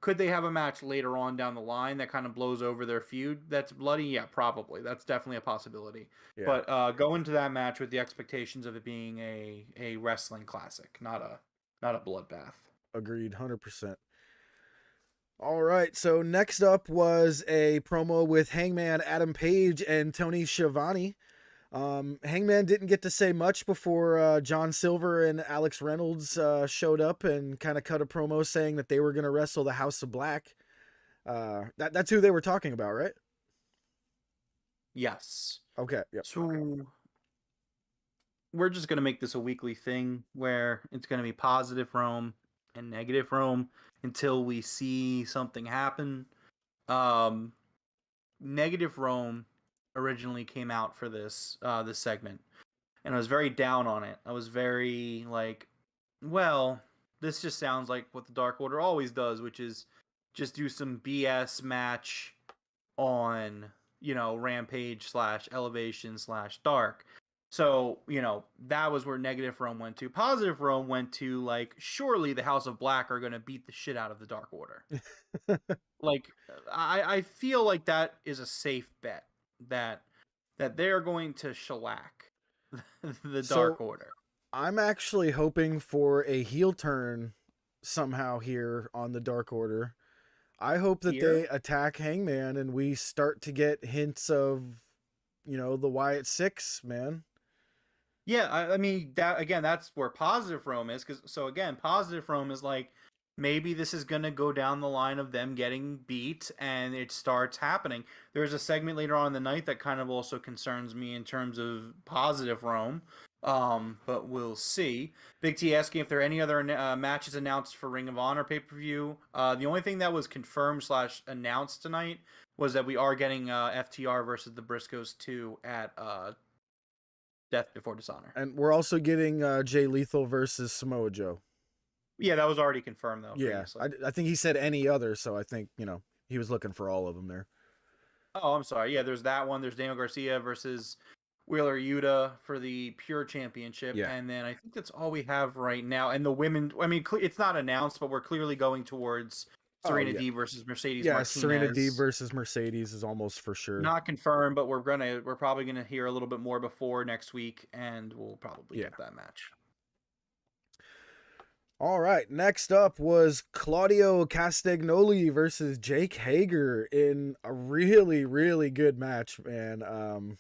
Could they have a match later on down the line that kind of blows over their feud that's bloody? Yeah, probably. That's definitely a possibility. Yeah. But go into that match with the expectations of it being a wrestling classic, not a bloodbath. Agreed, 100%. All right, so next up was a promo with Hangman Adam Page and Tony Schiavone. Hangman didn't get to say much before John Silver and Alex Reynolds showed up and kind of cut a promo saying that they were going to wrestle the House of Black. That's who they were talking about, right? Yes. Okay. Yep. So we're just going to make this a weekly thing where it's going to be positive Rome and negative Rome until we see something happen. Negative Rome originally came out for this segment, and I was very down on it. I was very like, well, this just sounds like what the Dark Order always does, which is just do some BS match on Rampage / Elevation / Dark. So, that was where negative Rome went to. Positive Rome went to, like, surely the House of Black are going to beat the shit out of the Dark Order. Like, I feel like that is a safe bet that they're going to shellac the Dark Order. I'm actually hoping for a heel turn somehow here on the Dark Order. I hope that they attack Hangman and we start to get hints of, the Wyatt Six, man. Yeah, I mean that again. That's where positive Rome is, because so again, positive Rome is like maybe this is gonna go down the line of them getting beat, and it starts happening. There's a segment later on in the night that kind of also concerns me in terms of positive Rome, but we'll see. Big T asking if there are any other matches announced for Ring of Honor pay-per-view. The only thing that was confirmed / announced tonight was that we are getting FTR versus the Briscoes 2 at Death Before Dishonor. And we're also getting Jay Lethal versus Samoa Joe. Yeah, that was already confirmed though. Yeah, I think he said any other, so I think he was looking for all of them there. Oh, I'm sorry. Yeah, there's that one. There's Daniel Garcia versus Wheeler Yuta for the Pure Championship, and then I think that's all we have right now. And the women, I mean, it's not announced, but we're clearly going towards Serena Deeb versus Mercedes Martinez. Serena Deeb versus Mercedes is almost for sure. Not confirmed, but we're probably gonna hear a little bit more before next week, and we'll probably get that match. All right, next up was Claudio Castagnoli versus Jake Hager in a really, really good match, man.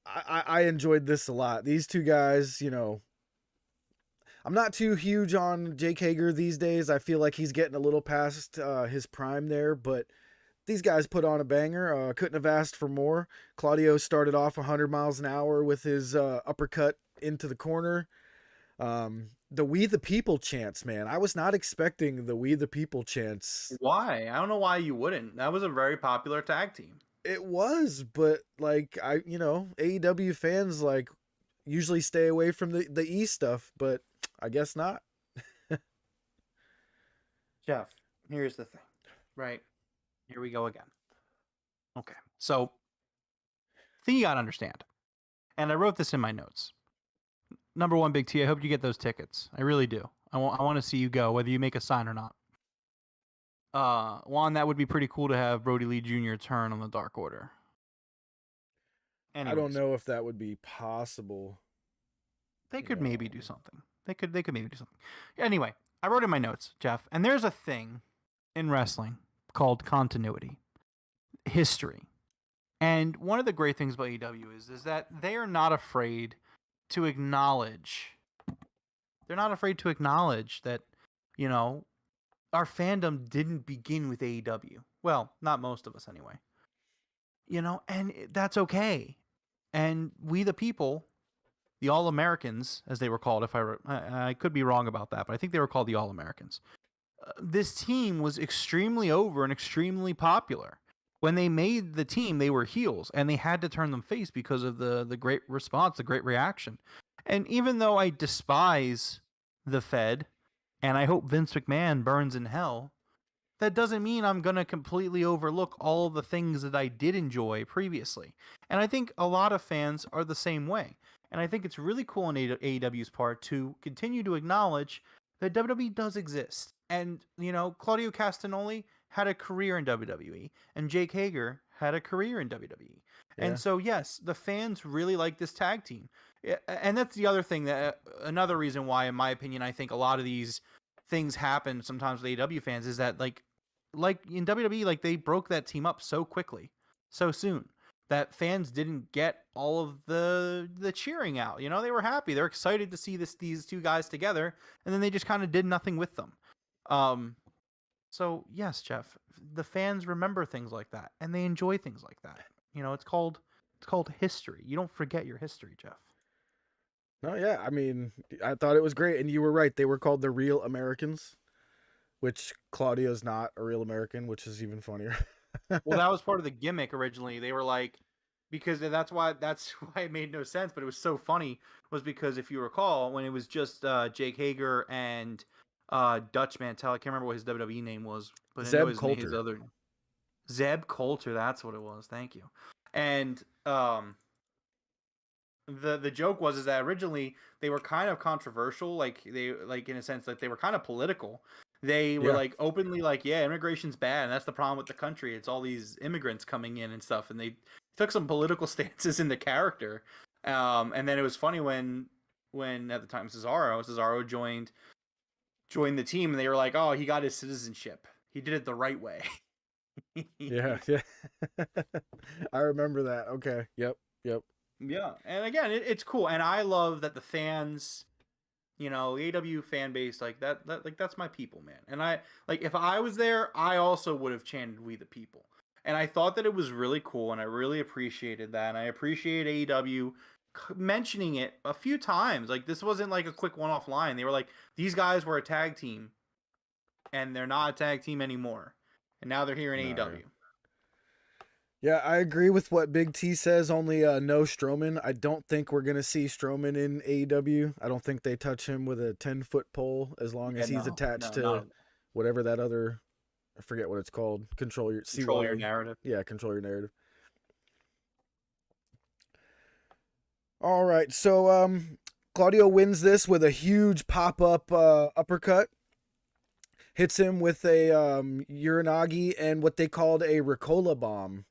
I enjoyed this a lot. These two guys, I'm not too huge on Jake Hager these days. I feel like he's getting a little past his prime there, but these guys put on a banger. Couldn't have asked for more. Claudio started off 100 miles an hour with his uppercut into the corner. The We the People chants, man. I was not expecting the We the People chants. Why? I don't know why you wouldn't. That was a very popular tag team. It was, but AEW fans usually stay away from the E stuff, but I guess not. Jeff, here's the thing. Right. Here we go again. Okay. So, the thing you gotta understand, and I wrote this in my notes. Number one, Big T, I hope you get those tickets. I really do. I want to see you go, whether you make a sign or not. Juan, that would be pretty cool to have Brody Lee Jr. turn on the Dark Order. Anyways, I don't know if that would be possible. They could maybe do something. They could maybe do something. Anyway, I wrote in my notes, Jeff, and there's a thing in wrestling called continuity, history. And one of the great things about AEW is that they are not afraid to acknowledge. They're not afraid to acknowledge that, our fandom didn't begin with AEW. Well, not most of us anyway. And that's okay. And we the people, the All-Americans, as they were called, if I could be wrong about that, but I think they were called the All-Americans. This team was extremely over and extremely popular. When they made the team, they were heels, and they had to turn them face because of the great response, the great reaction. And even though I despise the Fed, and I hope Vince McMahon burns in hell, that doesn't mean I'm going to completely overlook all of the things that I did enjoy previously. And I think a lot of fans are the same way. And I think it's really cool on AEW's part to continue to acknowledge that WWE does exist. And, Claudio Castagnoli had a career in WWE, and Jake Hager had a career in WWE. Yeah. And so, yes, the fans really like this tag team. And that's the other thing, that another reason why, in my opinion, I think a lot of these things happen sometimes with AEW fans is that, like in WWE, they broke that team up so quickly, so soon, that fans didn't get all of the cheering out. They were happy. They're excited to see these two guys together, and then they just kind of did nothing with them. So yes, Jeff, the fans remember things like that, and they enjoy things like that. It's called history. You don't forget your history, Jeff. No, yeah. I mean, I thought it was great, and you were right. They were called the Real Americans, which Claudio's not a real American, which is even funnier. Well, that was part of the gimmick originally. They were because that's why it made no sense, but it was so funny, was because if you recall, when it was just Jake Hager and Dutch Mantel, I can't remember what his WWE name was, but Zeb Coulter. His other Zeb Coulter, that's what it was. Thank you. And the joke was that originally they were kind of controversial, in a sense, they were kind of political. They were openly immigration's bad, and that's the problem with the country. It's all these immigrants coming in and stuff, and they took some political stances in the character. And then it was funny when at the time Cesaro joined the team, and they were like, "Oh, he got his citizenship. He did it the right way." yeah. I remember that. Okay. Yep. Yeah, and again, it's cool, and I love that the fans, AW fan base, like that, like that's my people, man. And I like if I was there, I also would have chanted "We the People," and I thought that it was really cool, and I really appreciated that, and I appreciate AEW mentioning it a few times. Like this wasn't like a quick one-off line. They were like, these guys were a tag team, and they're not a tag team anymore, and now they're here in No, AEW. yeah, I agree with what Big T says. Only no Strowman. I don't think we're gonna see Strowman in AEW. I don't think they touch him with a 10-foot pole as long as he's attached to whatever that other. I forget what it's called. Control your narrative. Yeah, control your narrative. All right, so Claudio wins this with a huge pop-up uppercut. Hits him with a Uranagi and what they called a Ricola bomb.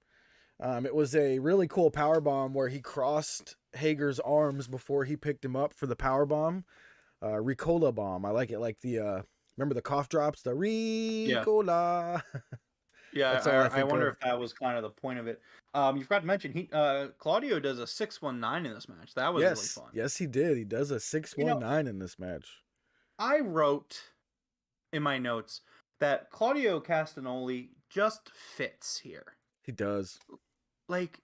It was a really cool power bomb where he crossed Hager's arms before he picked him up for the power bomb. Ricola bomb. I like it. Like the remember the cough drops. The Ricola. Yeah, I wonder if that was kind of the point of it. You forgot to mention Claudio does a 619 in this match. That was really fun. Yes, he did. He does a 619 in this match. I wrote in my notes that Claudio Castagnoli just fits here. He does. Like,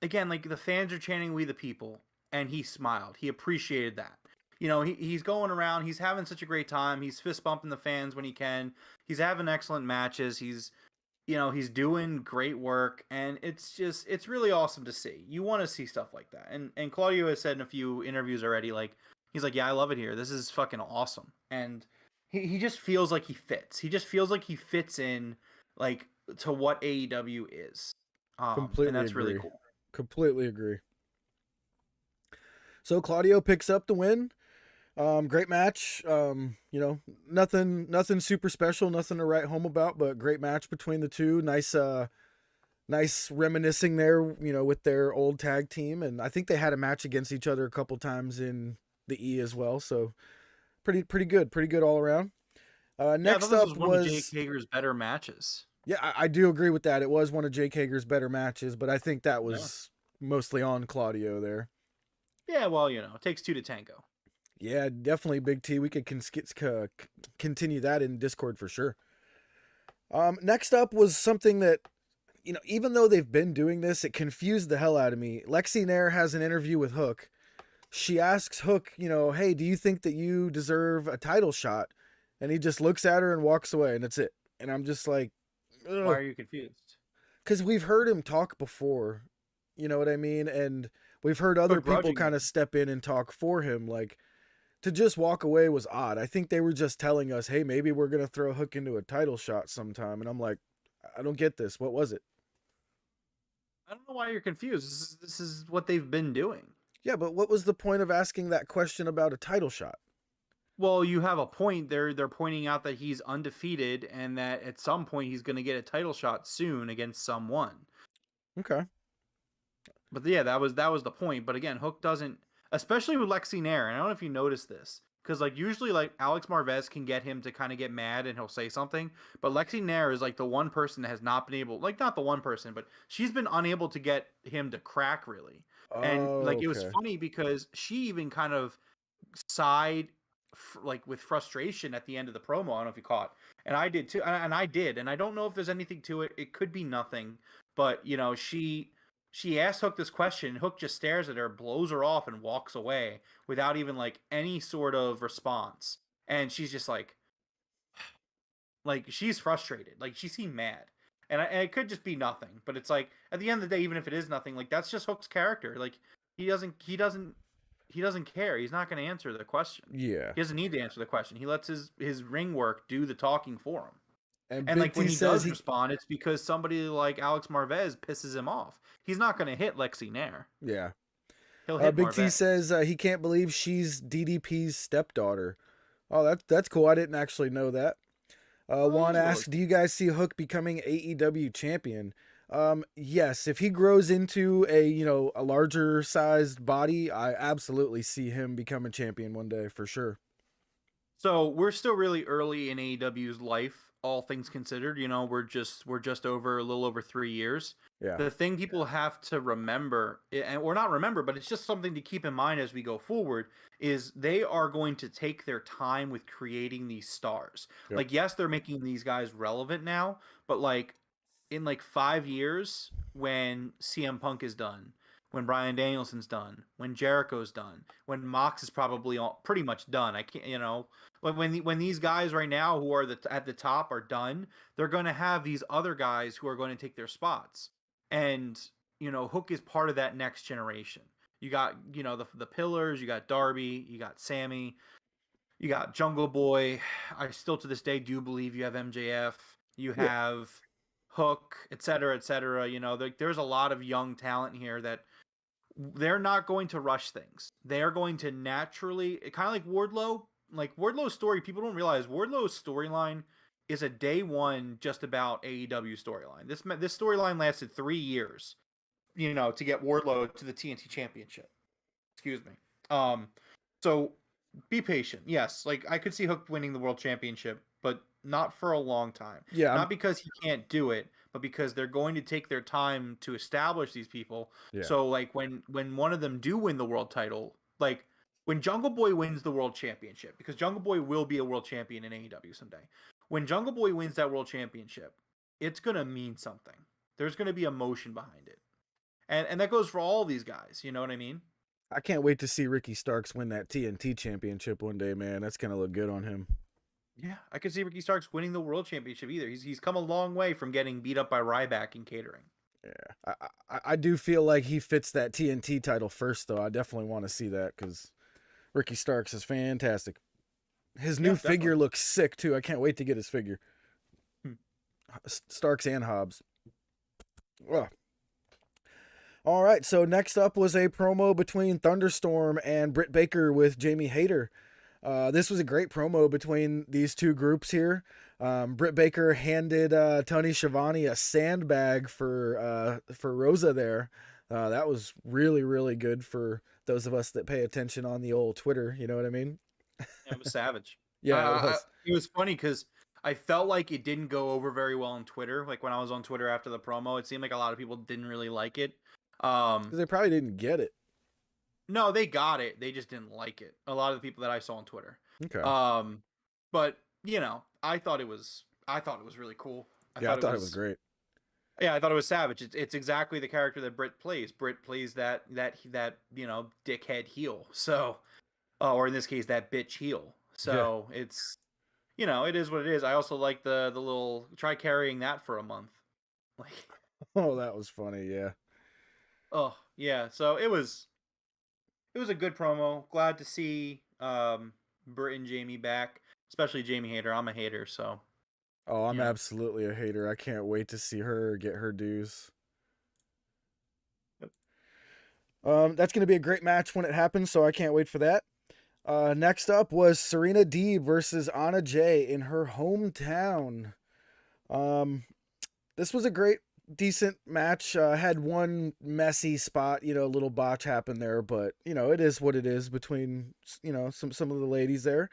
again, like the fans are chanting "We the People," and he smiled. He appreciated that. He's going around. He's having such a great time. He's fist bumping the fans when he can. He's having excellent matches. He's doing great work, and it's really awesome to see. You want to see stuff like that. And Claudio has said in a few interviews already, like, he's like, yeah, I love it here. This is fucking awesome. And he just feels like he fits. He just feels like he fits in, like, to what AEW is. Completely and that's agree. really cool. Completely agree. So Claudio picks up the win. Great match. Nothing super special, nothing to write home about, but great match between the two. Nice reminiscing there, with their old tag team. And I think they had a match against each other a couple times in the E as well. So pretty good all around. Next up was one of Jake Hager's better matches. Yeah, I do agree with that. It was one of Jake Hager's better matches, but I think that was mostly on Claudio there. Yeah, well, it takes two to tango. Yeah, definitely, Big T. We could continue that in Discord for sure. Next up was something that, even though they've been doing this, it confused the hell out of me. Lexi Nair has an interview with Hook. She asks Hook, hey, do you think that you deserve a title shot? And he just looks at her and walks away, and that's it. And I'm just like, ugh. Why are you confused? Because we've heard him talk before, you know what I mean? And we've heard other people kind of step in and talk for him. Like, to just walk away was odd. I think they were just telling us, hey, maybe we're going to throw Hook into a title shot sometime. And I'm like, I don't get this. What was it? I don't know why you're confused. This is what they've been doing. Yeah, but what was the point of asking that question about a title shot? Well, you have a point. They're pointing out that he's undefeated and that at some point he's going to get a title shot soon against someone. Okay. But yeah, that was the point. But again, Hook doesn't, especially with Lexi Nair. And I don't know if you noticed this, because like usually like Alex Marvez can get him to kind of get mad and he'll say something. But Lexi Nair is like the one person that has not been able, like not the one person, but she's been unable to get him to crack really. And like it was funny because she even kind of sighed like with frustration at the end of the promo. I don't know if you caught, and I did too, and I did, and I don't know if there's anything to it. It could be nothing, but she asked Hook this question. Hook just stares at her, blows her off, and walks away without even like any sort of response. And she's just like she's frustrated, like she seemed mad, and it could just be nothing. But it's like at the end of the day, even if it is nothing, like that's just Hook's character. Like he doesn't care. He's not going to answer the question. Yeah. He doesn't need to answer the question. He lets his ring work do the talking for him. And like T when he does respond, it's because somebody like Alex Marvez pisses him off. He's not going to hit Lexi Nair. Yeah. He'll hit Big Marvez. T says he can't believe she's DDP's stepdaughter. Oh, that's cool. I didn't actually know that. Juan asks, do you guys see Hook becoming AEW champion? Yes, if he grows into a larger sized body, I absolutely see him become a champion one day for sure. So we're still really early in AEW's life. all things considered. You know, we're just over a little over 3 years. Yeah. The thing people have to remember, or not remember, but it's just something to keep in mind as we go forward, is they are going to take their time with creating these stars. Yep. Like, yes, they're making these guys relevant now, but like in like 5 years, when CM Punk is done, when Bryan Danielson's done, when Jericho's done, when Mox is probably pretty much done. I can't, you know, when these guys right now who are at the top are done, they're going to have these other guys who are going to take their spots. And, you know, Hook is part of that next generation. You got, you know, the pillars, you got Darby, you got Sammy, you got Jungle Boy. I still to this day do believe you have MJF, you have Hook, et cetera, you know, there's a lot of young talent here that they're not going to rush things. They are going to naturally, kind of like Wardlow. Like Wardlow's story, people don't realize Wardlow's storyline is a day one just about AEW storyline. This storyline lasted 3 years, you know, to get Wardlow to the TNT Championship. Excuse me. So be patient. Yes, like I could see Hook winning the World Championship, but not for a long time. Yeah. Not because he can't do it, but because they're going to take their time to establish these people. Yeah. So like when one of them do win the world title, like when Jungle Boy wins the World Championship, because Jungle Boy will be a world champion in AEW someday. When Jungle Boy wins that World Championship, it's going to mean something. There's going to be emotion behind it. And that goes for all these guys, you know what I mean? I can't wait to see Ricky Starks win that TNT championship one day, man. That's going to look good on him. Yeah, I could see Ricky Starks winning the World Championship either. He's come a long way from getting beat up by Ryback in catering. Yeah, I do feel like he fits that TNT title first, though. I definitely want to see that because Ricky Starks is fantastic. His new figure looks sick, too. I can't wait to get his figure. Starks and Hobbs. Ugh. All right, so next up was a promo between Thunderstorm and Britt Baker with Jamie Hayter. This was a great promo between these two groups here. Britt Baker handed Tony Schiavone a sandbag for Rosa there. That was really, really good for those of us that pay attention on the old Twitter. You know what I mean? It was savage. Yeah, it was funny because I felt like it didn't go over very well on Twitter. Like when I was on Twitter after the promo, it seemed like a lot of people didn't really like it. Because they probably didn't get it. No, they got it. They just didn't like it. A lot of the people that I saw on Twitter. Okay. But you know, I thought it was really cool. I thought it was great. Yeah, I thought it was savage. It's exactly the character that Britt plays. Britt plays that you know, dickhead heel. So, or in this case, that bitch heel. So it's, you know, it is what it is. I also like the little try carrying that for a month. Like, oh, that was funny. Yeah. Oh yeah. So it was a good promo. Glad to see Britt and Jamie back, especially Jamie Hayter. I'm a hater, so. Oh, I'm absolutely a hater. I can't wait to see her get her dues. Yep. That's going to be a great match when it happens, so I can't wait for that. Next up was Serena Deeb versus Anna Jay in her hometown. This was a great, decent match. Had one messy spot, you know, a little botch happened there, but you know, it is what it is between, you know, some of the ladies there.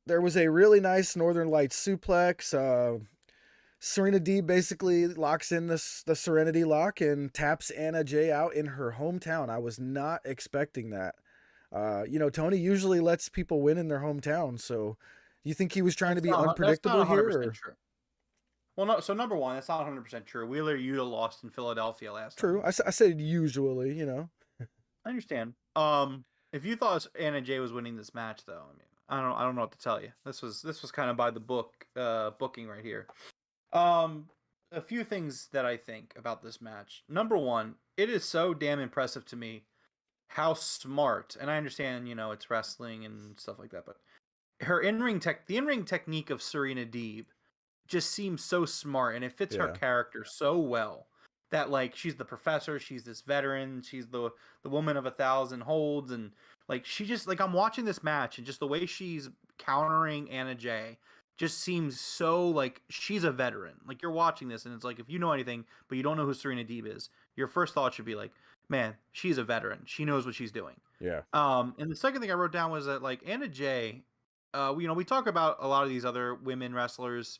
There was a really nice Northern Lights suplex. Serena Deeb basically locks in the Serenity Lock and taps Anna Jay out in her hometown. I was not expecting that. You know, Tony usually lets people win in their hometown, so you think he was trying to be unpredictable here? Or? True. Well, no. So number one, that's not 100% true. Wheeler Yuta lost in Philadelphia last time. True. I said usually, you know. I understand. If you thought Anna Jay was winning this match, though, I mean, I don't know what to tell you. This was kind of by the book, booking right here. A few things that I think about this match. Number one, it is so damn impressive to me how smart, and I understand, you know, it's wrestling and stuff like that, but the in-ring technique of Serena Deeb just seems so smart, and it fits her character so well. That, like, she's the professor, she's this veteran, she's the woman of 1,000 holds, and like she just, like, I'm watching this match and just the way she's countering Anna Jay just seems so, like, she's a veteran. Like, you're watching this and it's like, if you know anything but you don't know who Serena Deeb is, your first thought should be like, man, she's a veteran. She knows what she's doing. Yeah. And the second thing I wrote down was that, like, Anna Jay, we talk about a lot of these other women wrestlers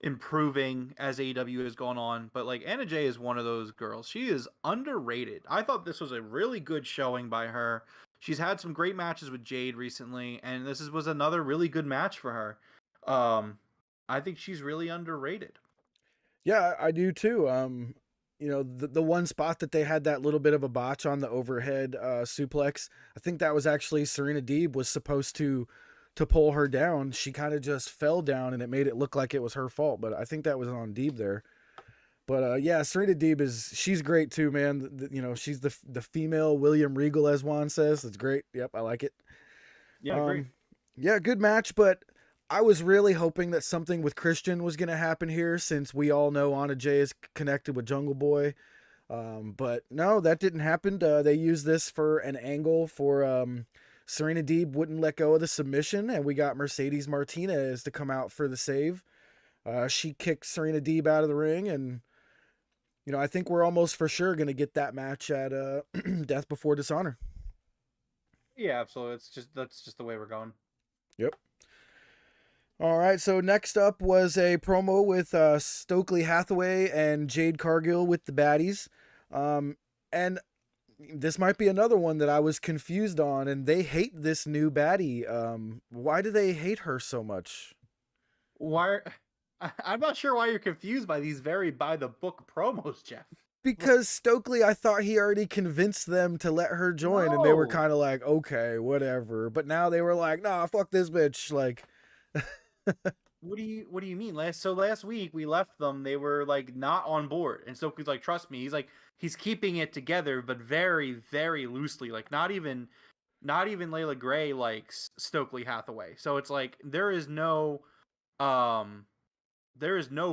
improving as AEW has gone on, but like Anna Jay is one of those girls. She is underrated. I thought this was a really good showing by her. She's had some great matches with Jade recently, and was another really good match for her. I think she's really underrated. Yeah, I do too. The one spot that they had that little bit of a botch on, the overhead suplex, I think that was actually Serena Deeb was supposed to pull her down. She kind of just fell down, and it made it look like it was her fault. But I think that was on Deeb there. But yeah, Serena Deeb she's great too, man. She's the female William Regal, as Juan says. It's great. Yep, I like it. Yeah, great. Yeah, good match, but I was really hoping that something with Christian was going to happen here, since we all know Anna Jay is connected with Jungle Boy. But no, that didn't happen. They used this for an angle for Serena Deeb wouldn't let go of the submission, and we got Mercedes Martinez to come out for the save. She kicked Serena Deeb out of the ring, and I think we're almost for sure going to get that match at Death Before Dishonor. Yeah, absolutely. That's just the way we're going. Yep. All right, so next up was a promo with Stokely Hathaway and Jade Cargill with the baddies. And this might be another one that I was confused on, and they hate this new baddie. Why do they hate her so much? I'm not sure why you're confused by these very by-the-book promos, Jeff. Because Stokely, I thought he already convinced them to let her join, and they were kind of like, okay, whatever. But now they were like, nah, fuck this bitch. Like... What do you mean? Last week we left them, they were like not on board, and Stokely's like, trust me, he's keeping it together, but very, very loosely. Like not even Layla Gray likes Stokely Hathaway. So it's like there is no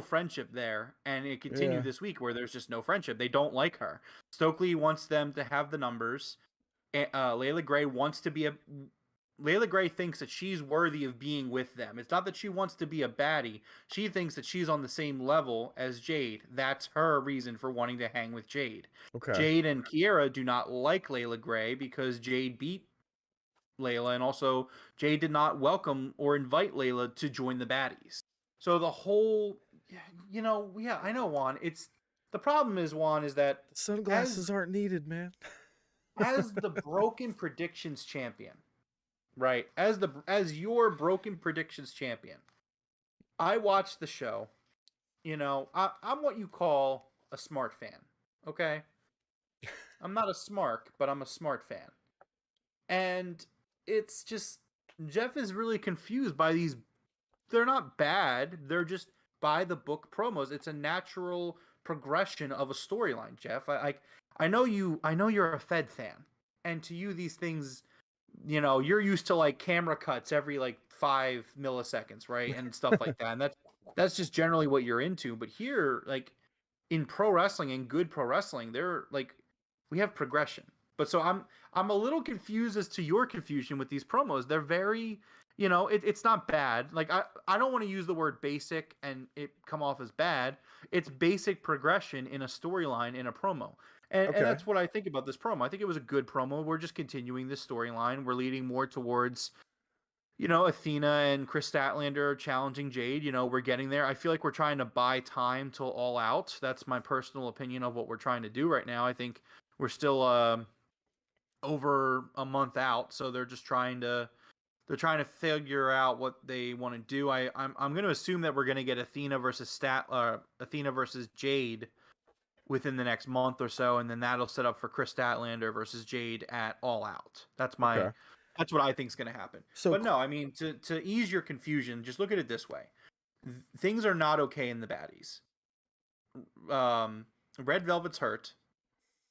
friendship there, and it continued this week where there's just no friendship. They don't like her. Stokely wants them to have the numbers. Layla Gray thinks that she's worthy of being with them. It's not that she wants to be a baddie. She thinks that she's on the same level as Jade. That's her reason for wanting to hang with Jade. Okay. Jade and Kiera do not like Layla Gray because Jade beat Layla, and also Jade did not welcome or invite Layla to join the baddies. So the whole, I know, Juan. The problem is, Juan, is that sunglasses aren't needed, man. As the Broken Predictions champion, right? As your Broken Predictions champion, I watched the show. I'm what you call a smart fan. Okay, I'm not a smart, but I'm a smart fan, and it's just Jeff is really confused by these. They're not bad. They're just by the book promos. It's a natural progression of a storyline, Jeff. I know you're a Fed fan, and to you these things, you're used to like camera cuts every like 5 milliseconds, right, and stuff like that. And that's just generally what you're into. But here, like in pro wrestling and good pro wrestling, they're like we have progression. But so I'm a little confused as to your confusion with these promos. They're very, it's not bad. Like I don't want to use the word basic and it come off as bad. It's basic progression in a storyline in a promo. And that's what I think about this promo. I think it was a good promo. We're just continuing this storyline. We're leading more towards, Athena and Chris Statlander challenging Jade. We're getting there. I feel like we're trying to buy time till All Out. That's my personal opinion of what we're trying to do right now. I think we're still over a month out, so they're trying to figure out what they want to do. I'm going to assume that we're going to get Athena versus Jade within the next month or so, and then that'll set up for Chris Statlander versus Jade at All Out. That's what I think is going to happen. But no, I mean to ease your confusion, just look at it this way: things are not okay in the baddies. Red Velvet's hurt.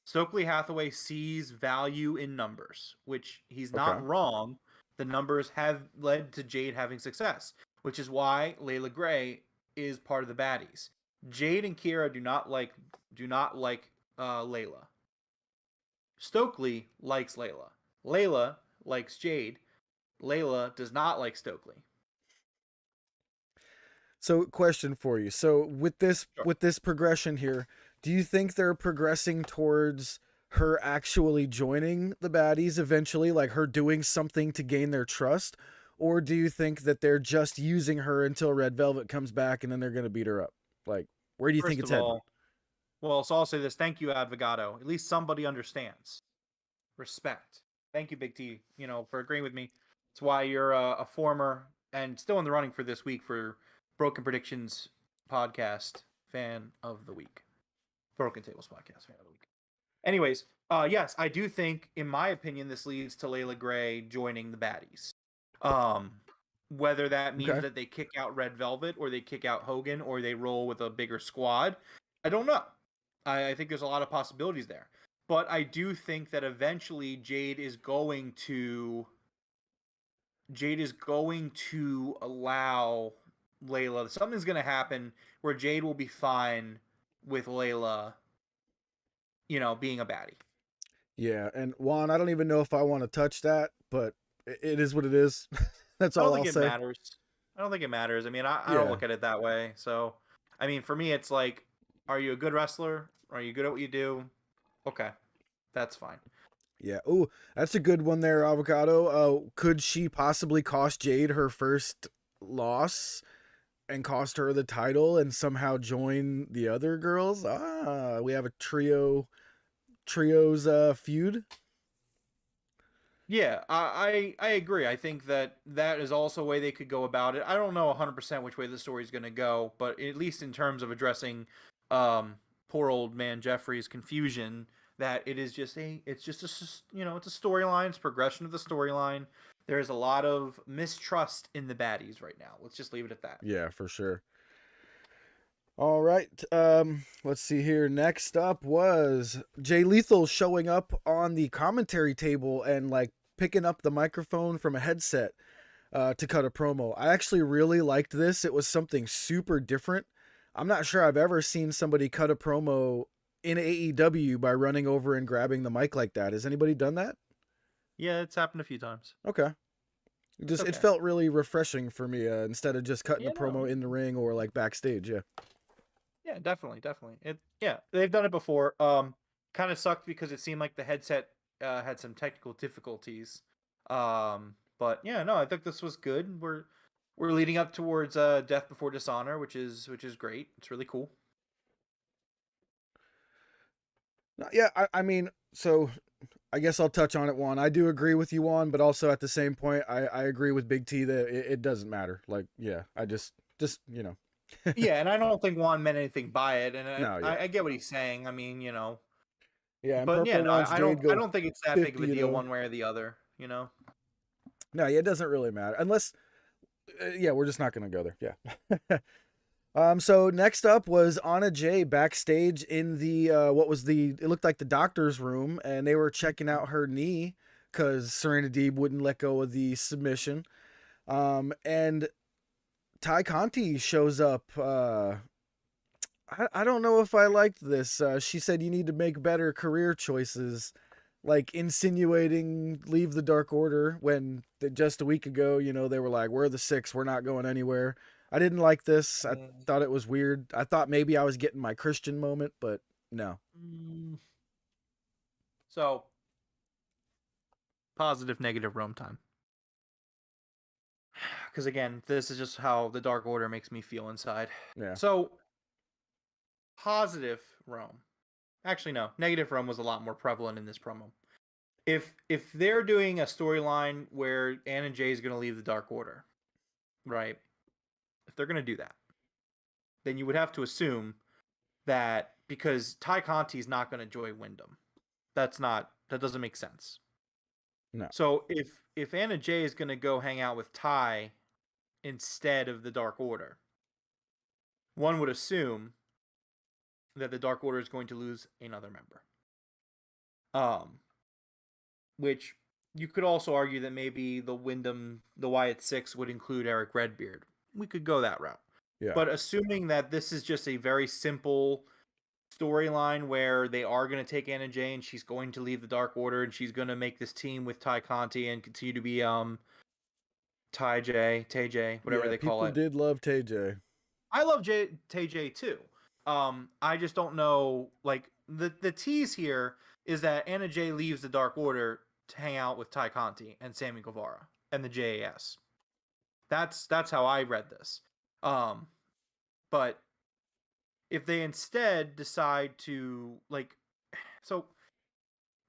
Stokely Hathaway sees value in numbers, which he's not wrong. The numbers have led to Jade having success, which is why Layla Gray is part of the baddies. Jade and Kiera do not like Layla. Stokely likes Layla. Layla likes Jade. Layla does not like Stokely. So, question for you. So, with this progression here, do you think they're progressing towards her actually joining the baddies eventually, like her doing something to gain their trust? or do you think that they're just using her until Red Velvet comes back and then they're going to beat her up? Like, where do you think First it's of heading? all, well, so I'll say this. Thank you, Advogado. At least somebody understands. Respect. Thank you, Big T, for agreeing with me. It's why you're a former and still in the running for this week for Broken Predictions podcast fan of the week. Broken Tables podcast fan of the week. Anyways, yes, I do think, in my opinion, this leads to Layla Gray joining the baddies. Whether that means Okay. that they kick out Red Velvet or they kick out Hogan or they roll with a bigger squad, I don't know. I think there's a lot of possibilities there. But I do think that eventually Jade is going to allow Layla. Something's going to happen where Jade will be fine with Layla, being a baddie. Yeah, and Juan, I don't even know if I want to touch that, but it is what it is. That's all I'll say. Matters. I don't think it matters. I mean, I Yeah. don't look at it that way. So, I mean, for me, it's like, are you a good wrestler? Are you good at what you do? Okay, that's fine. Yeah. Oh, that's a good one there, Avocado. Could she possibly cost Jade her first loss and cost her the title and somehow join the other girls? We have a trios feud. Yeah, I agree. I think that is also a way they could go about it. I don't know 100% which way the story's going to go, but at least in terms of addressing poor old man Jeffrey's confusion, that it's just a storyline, it's progression of the storyline. There is a lot of mistrust in the baddies right now. Let's just leave it at that. Yeah, for sure. All right. Let's see here. Next up was Jay Lethal showing up on the commentary table and like picking up the microphone from a headset to cut a promo. I actually really liked this. It was something super different. I'm not sure I've ever seen somebody cut a promo in AEW by running over and grabbing the mic like that. Has anybody done that? Yeah, it's happened a few times. Okay. It felt really refreshing for me instead of just cutting Yeah, a promo in the ring or like backstage. Yeah. Yeah, definitely. They've done it before. Kind of sucked because it seemed like the headset had some technical difficulties. But yeah, no, I think this was good. We're leading up towards Death Before Dishonor, which is great. It's really cool. Yeah, I mean, so I guess I'll touch on it, Juan. I do agree with you, Juan, but also at the same point, I agree with Big T that it doesn't matter. Like, yeah, I just Yeah, and I don't think Juan meant anything by it, and No, yeah. I get what he's saying. I mean, Yeah, and but yeah, Purple no, wants I Jade don't think it's that 50, big of a deal one way or the other. No, yeah, it doesn't really matter unless, yeah, we're just not gonna go there. Yeah. So next up was Anna Jay backstage in the it looked like the doctor's room, and they were checking out her knee because Serena Deeb wouldn't let go of the submission. And Ty Conti shows up. I don't know if I liked this. She said you need to make better career choices, like insinuating leave the Dark Order when just a week ago, they were like, we're the Six, we're not going anywhere. I didn't like this. I thought it was weird. I thought maybe I was getting my Christian moment, but no. So, positive, negative Rome time. Because again, this is just how the Dark Order makes me feel inside. Yeah. So, positive Rome. Actually, no. Negative Rome was a lot more prevalent in this promo. If they're doing a storyline where Anna Jay is going to leave the Dark Order, right? If they're going to do that, then you would have to assume that because Ty Conti is not going to join Wyndham. That doesn't make sense. No. So if Anna Jay is going to go hang out with Ty instead of the Dark Order, one would assume that the Dark Order is going to lose another member. Which you could also argue that maybe the Wyatt Six would include Eric Redbeard. We could go that route. Yeah. But assuming that this is just a very simple storyline where they are going to take Anna Jay and she's going to leave the Dark Order and she's going to make this team with Ty Conti and continue to be Tay J, whatever they call it. People did love Tay J. I love Tay J too. I just don't know, like the tease here is that Anna Jay leaves the Dark Order to hang out with Ty Conti and Sammy Guevara and the JAS. That's how I read this. But if they instead decide to so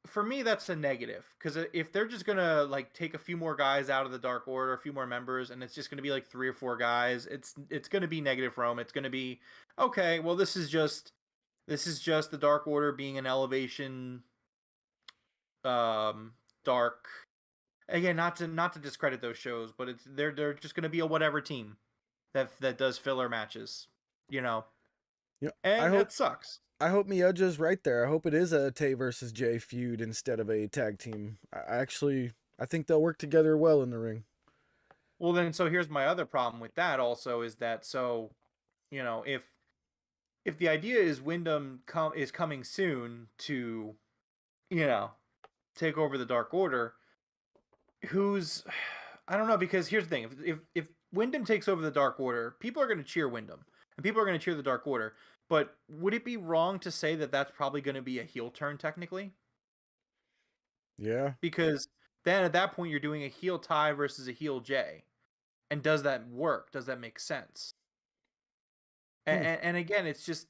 for me that's a negative, because if they're just gonna take a few more guys out of the Dark Order, a few more members, and it's just gonna be 3 or 4 guys, it's gonna be negative Rome. It's gonna be okay. Well, this is just the Dark Order being an elevation, dark. Again, not to discredit those shows, but they're just gonna be a whatever team that does filler matches, Yeah, and that sucks. I hope Miyaja's right there. I hope it is a Tay versus Jay feud instead of a tag team. I think they'll work together well in the ring. Well, then, so here's my other problem with that also is that, if the idea is Wyndham is coming soon to, take over the Dark Order, I don't know, because here's the thing. If Wyndham takes over the Dark Order, people are going to cheer Wyndham, and people are going to cheer the Dark Order. But would it be wrong to say that that's probably going to be a heel turn technically? Yeah. Because then at that point you're doing a heel Ty versus a heel Jay. And does that work? Does that make sense? And again, it's just,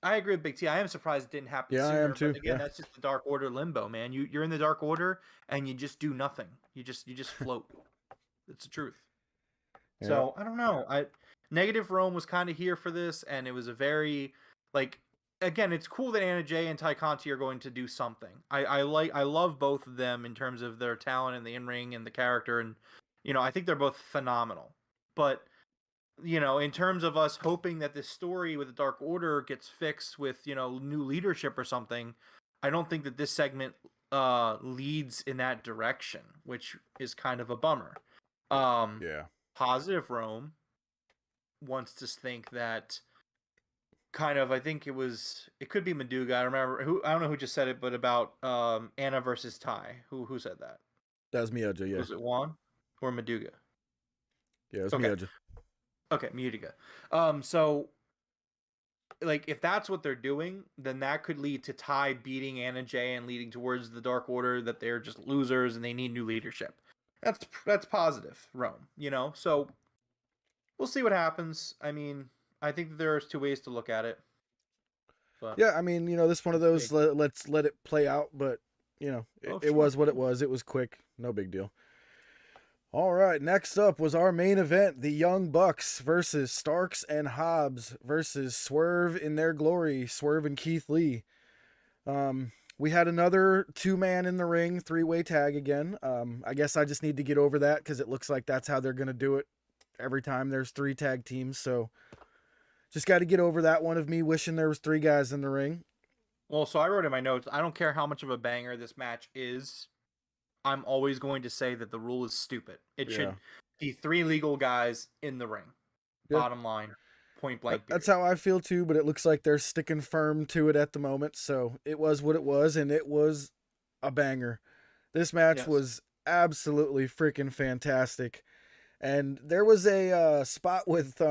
I agree with Big T. I am surprised it didn't happen sooner. I am too. But again, that's just the Dark Order limbo, man. You're in the Dark Order and you just do nothing. You just float. It's the truth. Yeah. So I don't know. Negative Rome was kind of here for this, and it was a very again, it's cool that Anna Jay and Ty Conti are going to do something. I love both of them in terms of their talent and the in-ring and the character, and I think they're both phenomenal. But in terms of us hoping that this story with the Dark Order gets fixed with new leadership or something, I don't think that this segment leads in that direction, which is kind of a bummer. Yeah. Positive Rome wants to think that I think it could be Maduga. I don't know who just said it, but about Anna versus Ty. Who said that? That was Miyaja, yeah. Was it Juan or Maduga? Yeah, it was Miyaja. Okay, Maduga. So if that's what they're doing, then that could lead to Ty beating Anna Jay and leading towards the Dark Order, that they're just losers and they need new leadership. That's positive, Rome, So we'll see what happens. I mean, I think that there's 2 ways to look at it. But yeah, I mean, this one of those, let's let it play out, but it was what it was. It was quick, no big deal. All right, next up was our main event, the Young Bucks versus Starks and Hobbs versus Swerve in their glory, Swerve and Keith Lee. We had another 2-man in the ring, 3-way tag again. I guess I just need to get over that because it looks like that's how they're going to do it every time there's 3 tag teams. So just got to get over that one of me wishing there was 3 guys in the ring. Well, so I wrote in my notes, I don't care how much of a banger this match is, I'm always going to say that the rule is stupid. It should be 3 legal guys in the ring. Yeah. Bottom line. Point blank. That's how I feel too, but it looks like they're sticking firm to it at the moment. So it was what it was, and it was a banger. This match was absolutely freaking fantastic. And there was a spot with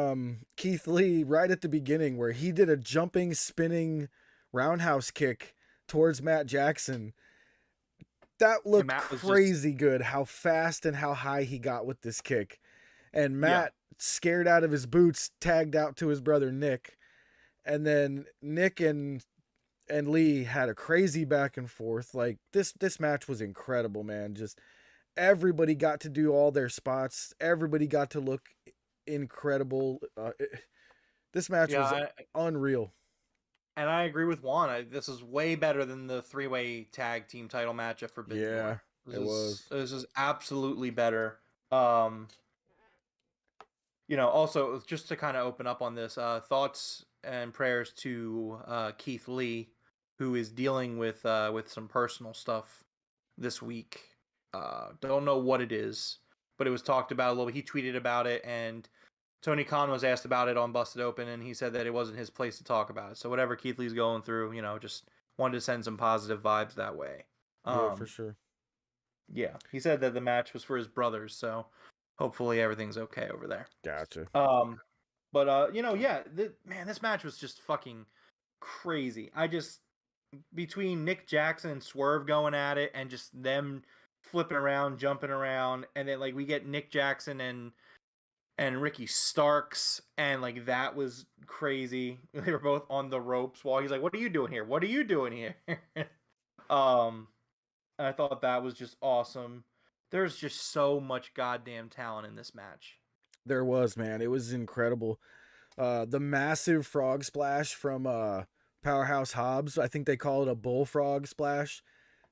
Keith Lee right at the beginning where he did a jumping, spinning roundhouse kick towards Matt Jackson. That looked crazy good, how fast and how high he got with this kick. And Matt, scared out of his boots, tagged out to his brother Nick. And then Nick and Lee had a crazy back and forth. This match was incredible, man. Just everybody got to do all their spots. Everybody got to look incredible. This match was unreal. And I agree with Juan. This is way better than the 3-way tag team title match at Forbidden Door. This is absolutely better. Also, just to kind of open up on this, thoughts and prayers to Keith Lee, who is dealing with some personal stuff this week. Don't know what it is, but it was talked about a little bit. He tweeted about it, and Tony Khan was asked about it on Busted Open, and he said that it wasn't his place to talk about it. So whatever Keith Lee's going through, just wanted to send some positive vibes that way. Yeah, for sure. Yeah, he said that the match was for his brothers, so hopefully everything's okay over there. Gotcha. This match was just fucking crazy. Between Nick Jackson and Swerve going at it and just them flipping around, jumping around, and then we get Nick Jackson and and Ricky Starks, and like that was crazy. They were both on the ropes while he's like, "What are you doing here? What are you doing here?" um, I thought that was just awesome. There's just so much goddamn talent in this match. There was, man. It was incredible. The massive frog splash from Powerhouse Hobbs. I think they call it a bullfrog splash.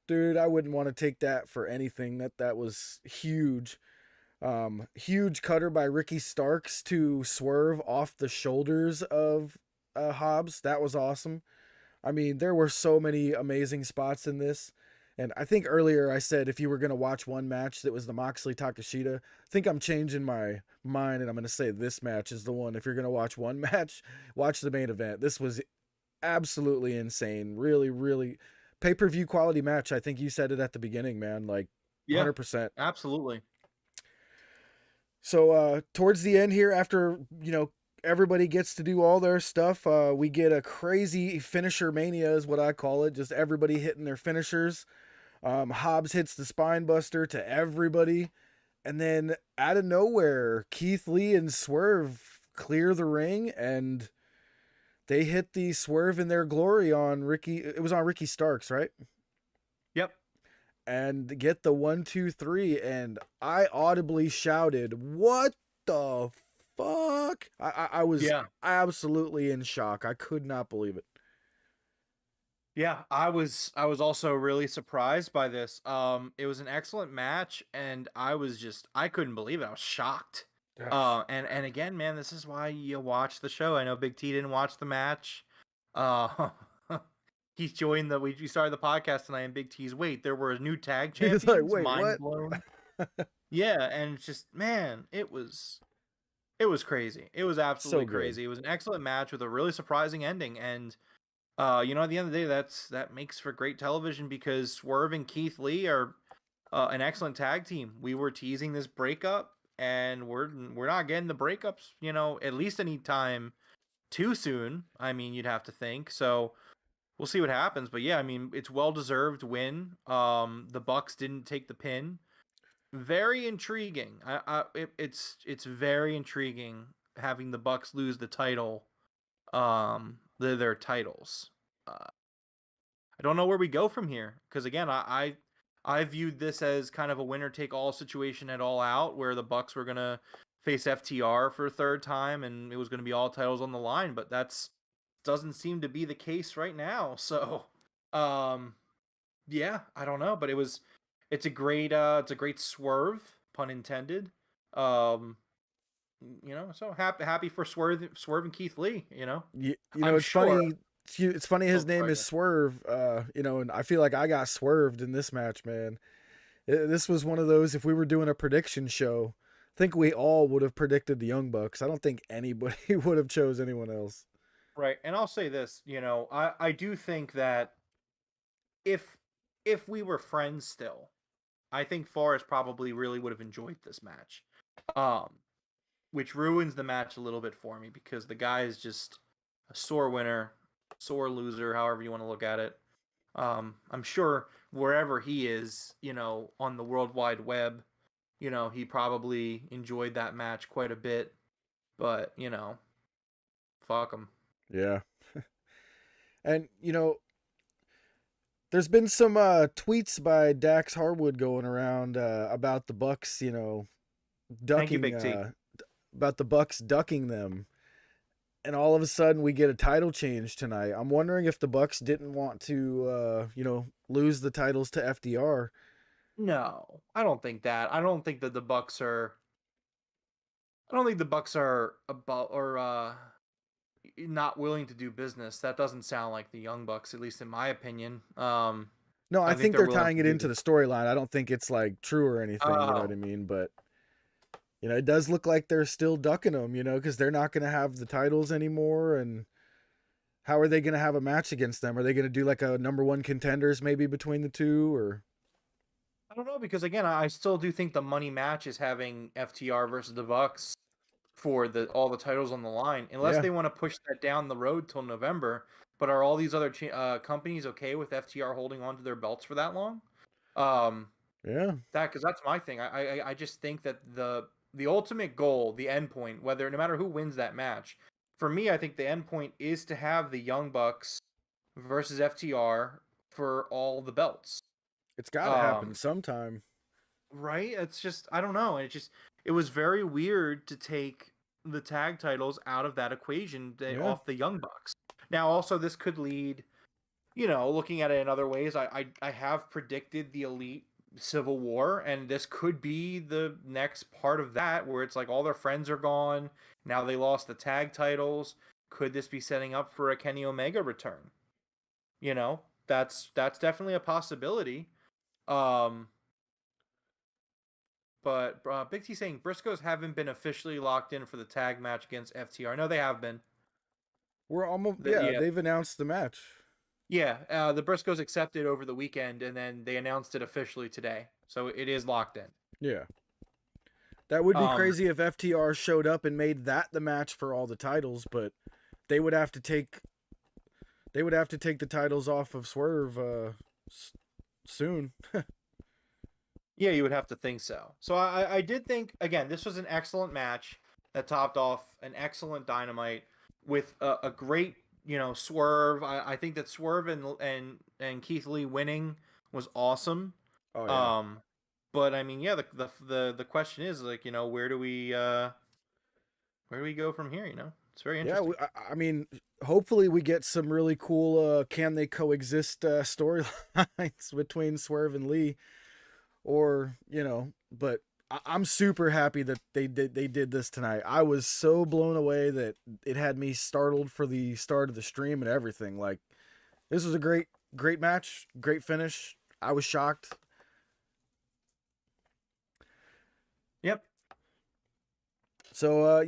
Dude, I wouldn't want to take that for anything. That was huge. Huge cutter by Ricky Starks to swerve off the shoulders of Hobbs. That was awesome. I mean, there were so many amazing spots in this. And I think earlier I said if you were going to watch one match that was the Moxley Takeshita, I think I'm changing my mind and I'm going to say this match is the one. If you're going to watch one match, watch the main event. This was absolutely insane. Really, really pay-per-view quality match. I think you said it at the beginning, man. Like 100%. Absolutely. So towards the end here, after, everybody gets to do all their stuff, we get a crazy finisher mania is what I call it. Just everybody hitting their finishers. Hobbs hits the spine buster to everybody. And then out of nowhere, Keith Lee and Swerve clear the ring and they hit the Swerve in their glory on Ricky. It was on Ricky Starks, right? Yep. And get the 1, 2, 3. And I audibly shouted, "What the fuck?" I was absolutely in shock. I could not believe it. Yeah, I was also really surprised by this. It was an excellent match, and I couldn't believe it. I was shocked. And again, man, this is why you watch the show. I know Big T didn't watch the match. He joined we started the podcast tonight, and Big T's there were new tag champions. He's like, wait, mind what? blown. Yeah, and it's just, man, it was crazy. It was absolutely crazy. It was an excellent match with a really surprising ending, and at the end of the day, that makes for great television because Swerve and Keith Lee are an excellent tag team. We were teasing this breakup, and we're not getting the breakups, at least any time too soon. I mean, you'd have to think. So we'll see what happens. But yeah, I mean, it's well-deserved win. The Bucks didn't take the pin. Very intriguing. It's very intriguing having the Bucks lose the title. Their titles. I don't know where we go from here because again, I viewed this as kind of a winner take all situation at All Out, where the Bucks were gonna face FTR for a third time, and it was gonna be all titles on the line. But doesn't seem to be the case right now. So, yeah, I don't know, but it's a great swerve, pun intended. So happy for Swerve and Keith Lee. It's funny. It's funny. His name is Swerve. And I feel like I got swerved in this match, man. This was one of those. If we were doing a prediction show, I think we all would have predicted the Young Bucks. I don't think anybody would have chose anyone else. Right, and I'll say this. I do think that if we were friends still, I think Forrest probably really would have enjoyed this match. Which ruins the match a little bit for me because the guy is just a sore winner, sore loser, however you want to look at it. I'm sure wherever he is, on the World Wide Web, he probably enjoyed that match quite a bit. But, fuck him. Yeah. And, there's been some tweets by Dax Harwood going around about the Bucks, ducking. Thank you, Big T. About the Bucks ducking them, and all of a sudden we get a title change tonight. I'm wondering if the Bucks didn't want to, lose the titles to FDR. No, I don't think that. I don't think that the Bucks are. I don't think the Bucks are about or not willing to do business. That doesn't sound like the Young Bucks, at least in my opinion. No, I think they're tying it into the storyline. I don't think it's like true or anything. You know what I mean? But. It does look like they're still ducking them, because they're not going to have the titles anymore. And how are they going to have a match against them? Are they going to do like a number one contenders maybe between the two? Or I don't know, because again, I still do think the money match is having FTR versus the Bucks for all the titles on the line, unless they want to push that down the road till November. But are all these other companies okay with FTR holding on to their belts for that long? Yeah, because that's my thing. I just think that the the ultimate goal, the end point, no matter who wins that match, for me, I think the end point is to have the Young Bucks versus FTR for all the belts. It's got to happen sometime. Right? It's just, I don't know. It was very weird to take the tag titles out of that equation off the Young Bucks. Now, also, this could lead, looking at it in other ways, I have predicted the Elite Civil War, and this could be the next part of that, where it's like all their friends are gone. Now they lost the tag titles. Could this be setting up for a Kenny Omega return? That's definitely a possibility. But Big T saying Briscoes haven't been officially locked in for the tag match against FTR. No, they have been. We're almost they've announced the match. Yeah, the Briscoes accepted over the weekend, and then they announced it officially today. So it is locked in. Yeah. That would be crazy if FTR showed up and made that the match for all the titles, but they would have to take the titles off of Swerve soon. Yeah, you would have to think so. So I did think, again, this was an excellent match that topped off an excellent Dynamite with a great, Swerve. I think that Swerve and Keith Lee winning was awesome. Oh yeah. But I mean, yeah, the question is, like, where do we go from here? It's very interesting. Yeah, I mean, hopefully we get some really cool can they coexist storylines between Swerve and Lee. Or, but I'm super happy that they did this tonight. I was so blown away that it had me startled for the start of the stream and everything. Like, this was a great match, great finish. I was shocked. Yep. So,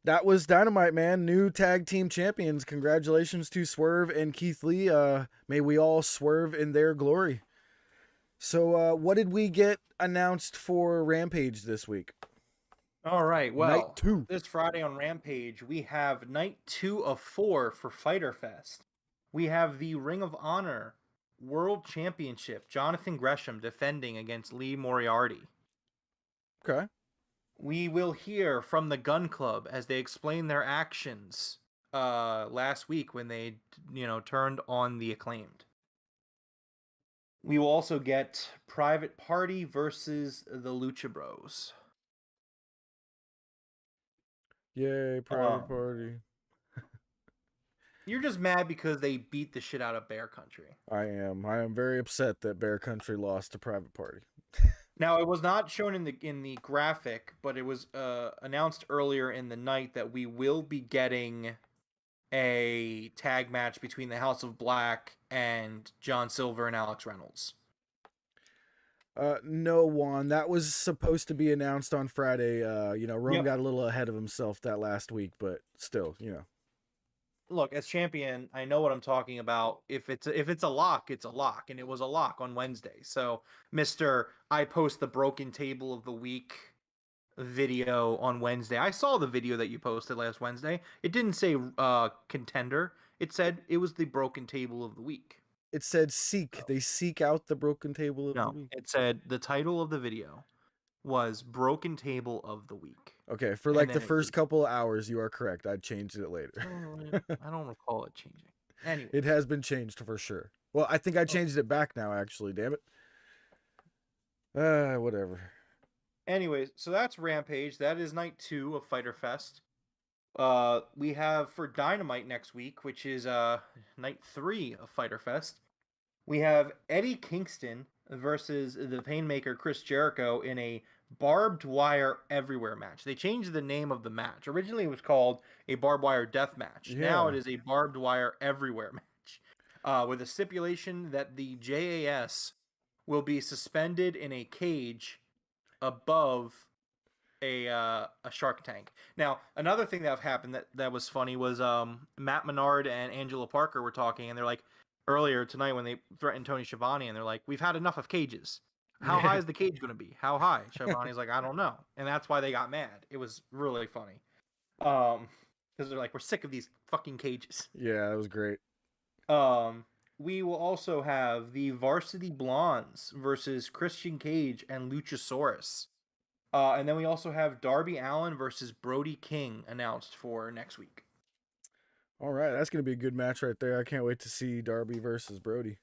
that was Dynamite, man. New tag team champions. Congratulations to Swerve and Keith Lee. May we all swerve in their glory. So, what did we get announced for Rampage this week? All right. Well, Night 2. This Friday on Rampage, we have Night 2 of 4 for Fyter Fest. We have the Ring of Honor World Championship. Jonathan Gresham defending against Lee Moriarty. Okay. We will hear from the Gun Club as they explain their actions last week when they, turned on the Acclaimed. We will also get Private Party versus the Lucha Bros. Yay, Private Party. You're just mad because they beat the shit out of Bear Country. I am very upset that Bear Country lost to Private Party. Now, it was not shown in the graphic, but it was announced earlier in the night that we will be getting a tag match between the House of Black and John Silver and Alex Reynolds. No, Juan. That was supposed to be announced on Friday. Rome got a little ahead of himself that last week, but still, Look, as champion, I know what I'm talking about. If it's a lock, it's a lock, and it was a lock on Wednesday. So, Mr. I post the broken table of the week video on Wednesday. I saw the video that you posted last Wednesday. It didn't say contender. It said it was the broken table of the week. It said seek. They seek out the broken table of the week. It said the title of the video was broken table of the week. Okay, for like the first couple of hours, you are correct. I changed it later. I don't recall it changing. Anyway, it has been changed for sure. Well, I think I changed it back now, actually. Damn it. Whatever. Anyways, so that's Rampage. That is Night 2 of Fyter Fest. We have for Dynamite next week, which is Night 3 of Fyter Fest. We have Eddie Kingston versus the Painmaker Chris Jericho in a barbed wire everywhere match. They changed the name of the match. Originally, it was called a barbed wire death match. Yeah. Now it is a barbed wire everywhere match, with a stipulation that the JAS will be suspended in a cage above a shark tank. Now, another thing that happened that was funny was Matt Menard and Angela Parker were talking, and they're like, earlier tonight when they threatened Tony Schiavone, and they're like, we've had enough of cages. How high is the cage going to be? How high? Schiavone's like, I don't know. And that's why they got mad. It was really funny. Because they're like, we're sick of these fucking cages. Yeah, that was great. We will also have the Varsity Blondes versus Christian Cage and Luchasaurus And then we also have Darby Allin versus Brody King announced for next week. All right, that's gonna be a good match right there. I can't wait to see Darby versus Brody.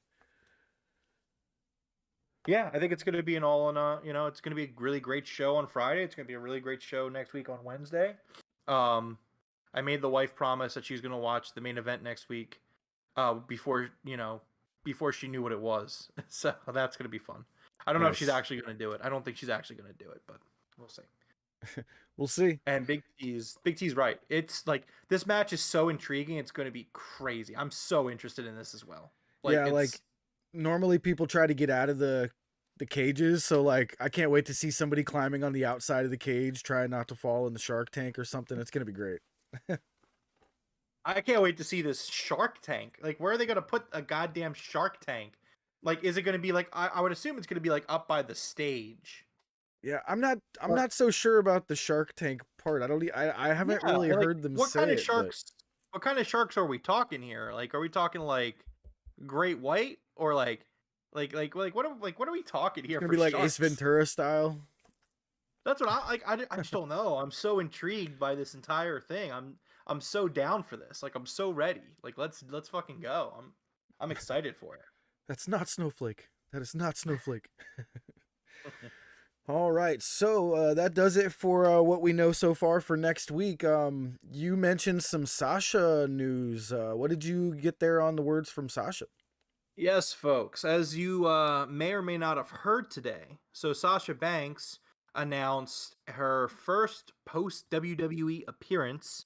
Yeah, I think it's going to be an all in it's going to be a really great show on Friday. It's going to be a really great show next week on Wednesday. I made the wife promise that she's going to watch the main event next week before she knew what it was. So that's going to be fun. I don't know if she's Nice. actually going to do it. I don't think she's actually going to do it, but we'll see. We'll see. And Big T's right. It's like this match is so intriguing. It's going to be crazy. I'm so interested in this as well. Like normally people try to get out of the cages, so like I can't wait to see somebody climbing on the outside of the cage, trying not to fall in the shark tank or something. It's gonna be great. I can't wait to see this Shark Tank. Like, where are they going to put a goddamn Shark Tank? Like, is it going to be like? I would assume it's going to be like up by the stage. Yeah, I'm not so sure about the shark tank part. I haven't really heard them what say kind of it, sharks? What kind of sharks are we talking here? Like, are we talking like great white or like what are we talking here? It's gonna for be like sharks? Ace Ventura style. That's what I like. I just don't know. I'm so intrigued by this entire thing. I'm so down for this. Like, I'm so ready. Like, let's fucking go. I'm excited for it. That's not Snowflake. That is not Snowflake. All right, so that does it for what we know so far for next week. You mentioned some Sasha news. What did you get there on the words from Sasha? Yes, folks. As you may or may not have heard today, so Sasha Banks announced her first post WWE appearance.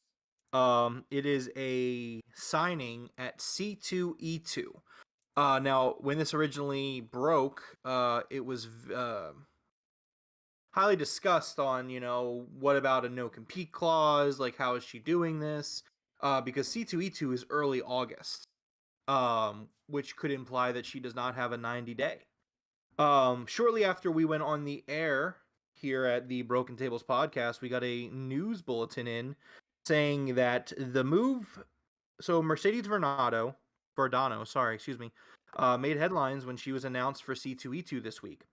It is a signing at C2E2. Now, when this originally broke, it was highly discussed on, what about a no-compete clause? Like, how is she doing this? Because C2E2 is early August, which could imply that she does not have a 90-day. Shortly after we went on the air here at the Broken Tables podcast, we got a news bulletin in saying that the move, so Mercedes Vardano, made headlines when she was announced for C2E2 this week.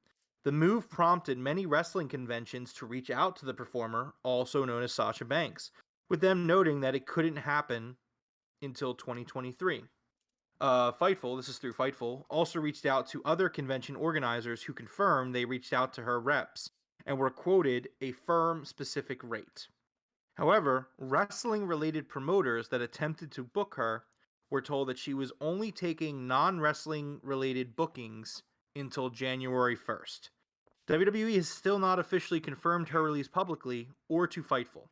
The move prompted many wrestling conventions to reach out to the performer, also known as Sasha Banks, with them noting that it couldn't happen until 2023. Fightful, this is through Fightful, also reached out to other convention organizers who confirmed they reached out to her reps and were quoted a firm specific rate. However, wrestling-related promoters that attempted to book her were told that she was only taking non-wrestling related bookings until January 1st. WWE has still not officially confirmed her release publicly or to Fightful.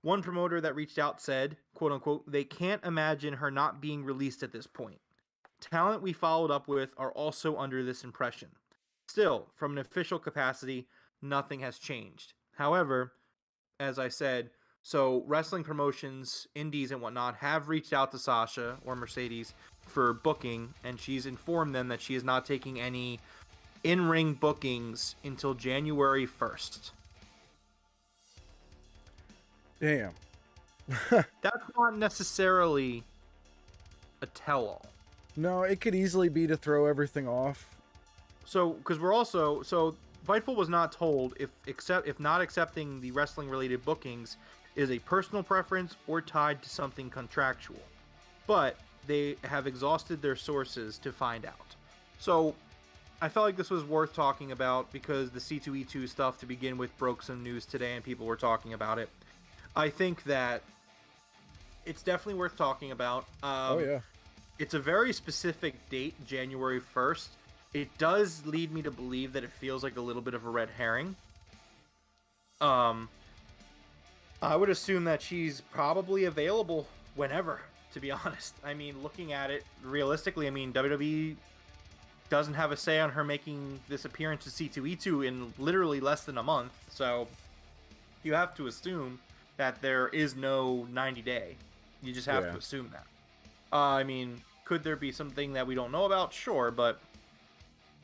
One promoter that reached out said, quote unquote, they can't imagine her not being released at this point. Talent we followed up with are also under this impression. Still, from an official capacity, nothing has changed. However, as I said, so wrestling promotions, indies and whatnot have reached out to Sasha or Mercedes for booking, and she's informed them that she is not taking any in-ring bookings until January 1st. Damn. That's not necessarily a tell-all. No, it could easily be to throw everything off. So, because Fightful was not told if not accepting the wrestling-related bookings is a personal preference or tied to something contractual. But they have exhausted their sources to find out. So, I felt like this was worth talking about because the C2E2 stuff to begin with broke some news today and people were talking about it. I think that it's definitely worth talking about. Oh, yeah. It's a very specific date, January 1st. It does lead me to believe that it feels like a little bit of a red herring. I would assume that she's probably available whenever, to be honest. I mean, looking at it realistically, WWE doesn't have a say on her making this appearance at C2E2 in literally less than a month. So you have to assume that there is no 90-day. You just have to assume that. I mean, could there be something that we don't know about? Sure, but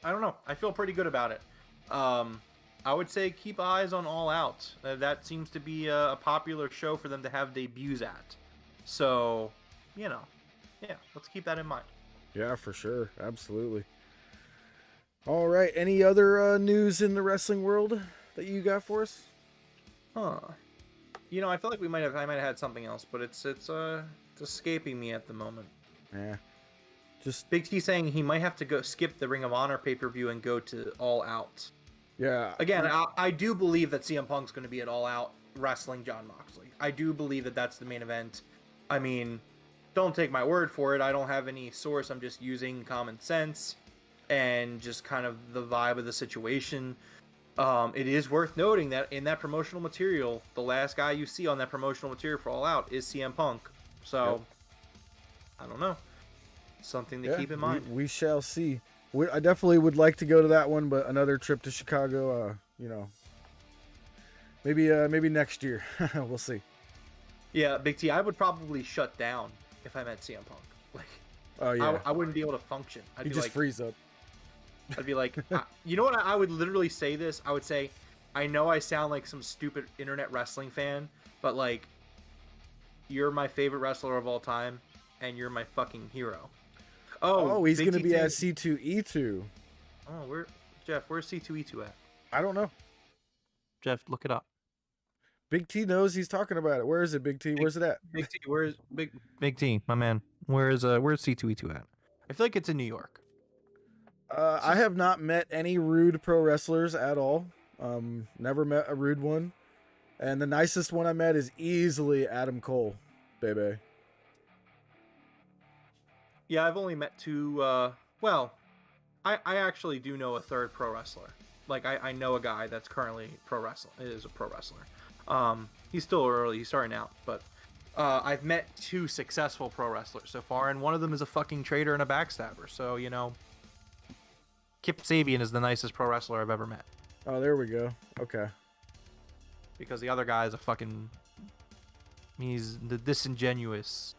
I don't know. I feel pretty good about it. I would say keep eyes on All Out. That seems to be a popular show for them to have debuts at. So, let's keep that in mind. Yeah, for sure. Absolutely. All right. Any other news in the wrestling world? that you got for us? Huh. You know, I feel like I might have had something else, but it's escaping me at the moment. Yeah. Just Big T saying he might have to go skip the Ring of Honor pay-per-view and go to All Out. yeah. Again, I do believe that CM Punk's going to be at All Out wrestling Jon Moxley. I do believe that that's the main event. I mean, don't take my word for it. I don't have any source. I'm just using common sense and just kind of the vibe of the situation. It is worth noting that in that promotional material, the last guy you see on that promotional material for All Out is CM Punk. So, Yep. I don't know. Something to keep in mind. We shall see. I definitely would like to go to that one, but another trip to Chicago, you know, maybe next year. We'll see. Yeah, Big T, I would probably shut down if I met CM Punk. Like, Oh yeah. I wouldn't be able to function. I'd You be just like, freeze up. I'd be like, you know what? I would literally say this. I would say, I know I sound like some stupid internet wrestling fan, but like, you're my favorite wrestler of all time, and you're my fucking hero. Oh, he's Big gonna T be at saying- C2E2. Oh, where's C2E2 at? I don't know. Jeff, look it up. Big T knows he's talking about it. Where is it, Big T? Where's it at? Big T, where's Big T, my man? Where's C2E2 at? I feel like it's in New York. I have not met any rude pro wrestlers at all. Never met a rude one. And the nicest one I met is easily Adam Cole, baby. Yeah, I've only met two. Well, I actually do know a third pro wrestler. Like I know a guy that's currently is a pro wrestler. He's still early. He's starting out, but I've met two successful pro wrestlers so far, and one of them is a fucking traitor and a backstabber. So you know, Kip Sabian is the nicest pro wrestler I've ever met. Oh, there we go. Okay. Because the other guy is a fucking. He's the disingenuous.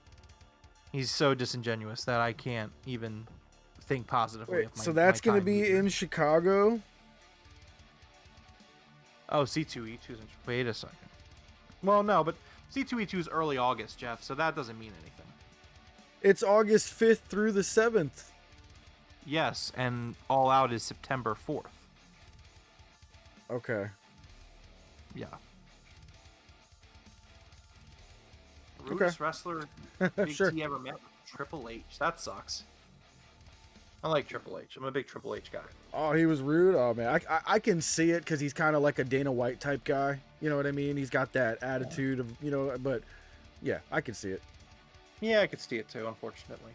He's so disingenuous that I can't even think positively. Wait, of my, so that's my going to time be here. in Chicago? Oh, C2E2's in... Wait a second. Well, no, but C2E2 is early August, Jeff, so that doesn't mean anything. It's August 5th through the 7th. Yes, and All Out is September 4th. Okay. Yeah. Okay. Rudest wrestler Big Sure. T ever met? Triple H. That sucks. I like Triple H. I'm a big Triple H guy. Oh, he was rude? Oh, man. I can see it because he's kind of like a Dana White type guy. You know what I mean? He's got that attitude of, you know, but yeah, I can see it. Yeah, I could see it too, unfortunately.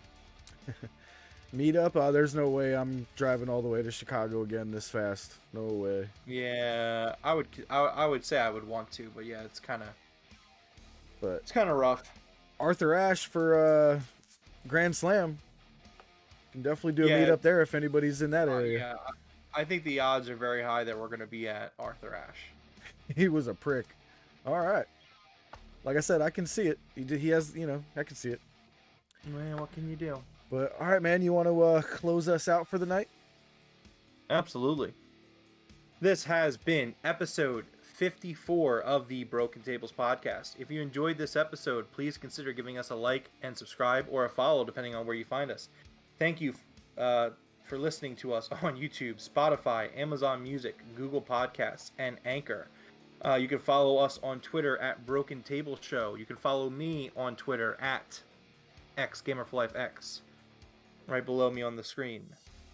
Meet up? There's no way I'm driving all the way to Chicago again this fast. No way. Yeah, I would say I would want to, but yeah, it's kind But of rough. Arthur Ashe for Grand Slam. Can definitely do a Yeah. meet up there if anybody's in that area. Yeah, I think the odds are very high that we're going to be at Arthur Ashe. He was a prick. All right. Like I said, I can see it. He has, you know, I can see it. Man, what can you do? But all right, man, you want to close us out for the night? Absolutely. This has been episode 54 of the Broken Tables podcast. If you enjoyed this episode, please consider giving us a like and subscribe or a follow, depending on where you find us. Thank you for listening to us on YouTube, Spotify, Amazon Music, Google Podcasts, and Anchor. You can follow us on Twitter at Broken Table Show. You can follow me on Twitter at XGamerForLifeX, right below me on the screen.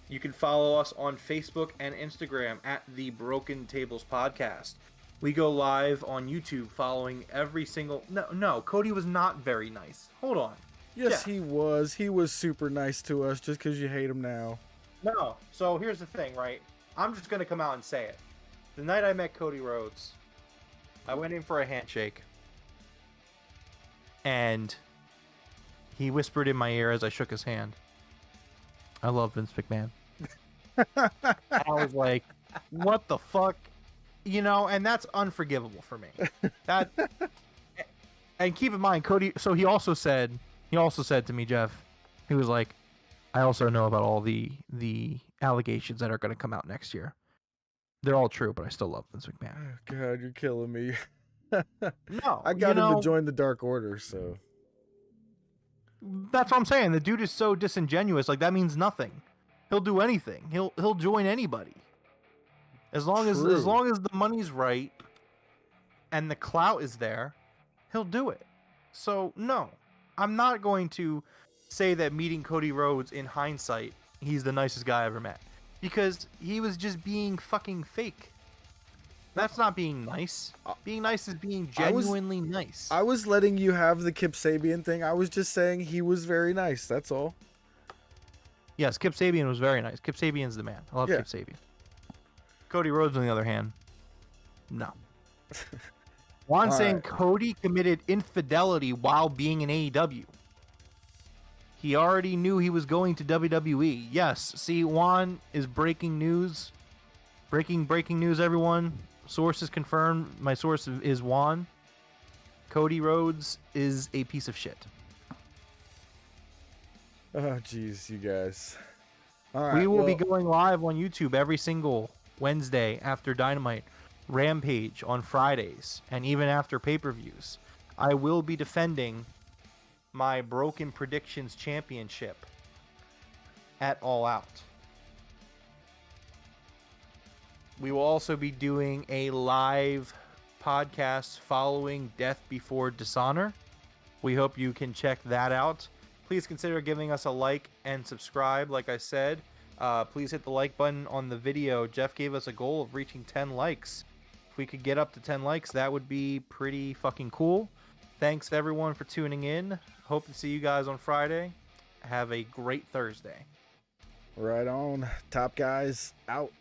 You can follow us on Facebook and Instagram at the Broken Tables Podcast. We go live on YouTube following every single... No, Cody was not very nice. Hold on. Yes, Jeff. he was. He was super nice to us just because you hate him now. No. So here's the thing, right? I'm just going to come out and say it. The night I met Cody Rhodes, I went in for a handshake. And he whispered in my ear as I shook his hand, "I love Vince McMahon." And I was like, what the fuck? You know, and that's unforgivable for me. That, and keep in mind, Cody, so he also said to me, Jeff, he was like, "I also know about all the allegations that are going to come out next year. They're all true, but I still love Vince McMahon." Oh, God, you're killing me. No, I got him to join the Dark Order, so. That's what I'm saying. The dude is so disingenuous. Like, that means nothing. He'll do anything. He'll join anybody. As long as True. the money's right and the clout is there, he'll do it. So no, I'm not going to say that meeting Cody Rhodes in hindsight, he's the nicest guy I ever met, because he was just being fucking fake. That's not being nice. Being nice is being genuinely nice. I was letting you have the Kip Sabian thing. I was just saying he was very nice. That's all. Yes, Kip Sabian was very nice. Kip Sabian's the man. I love Kip Sabian. Cody Rhodes, on the other hand, no. Juan saying Cody committed infidelity while being in AEW. He already knew he was going to WWE. Yes, see, Juan is breaking news. Breaking news, everyone. Sources confirmed. My source is Juan. Cody Rhodes is a piece of shit. Oh, jeez, you guys. All right, we will be going live on YouTube every single Wednesday after Dynamite, Rampage on Fridays, and even after pay-per-views. I will be defending my Broken Predictions Championship at All Out. We will also be doing a live podcast following Death Before Dishonor. We hope you can check that out. Please consider giving us a like and subscribe. Like I said, please hit the like button on the video. Jeff gave us a goal of reaching 10 likes. If we could get up to 10 likes, that would be pretty fucking cool. Thanks everyone for tuning in. Hope to see you guys on Friday. Have a great Thursday. Right on. Top guys out.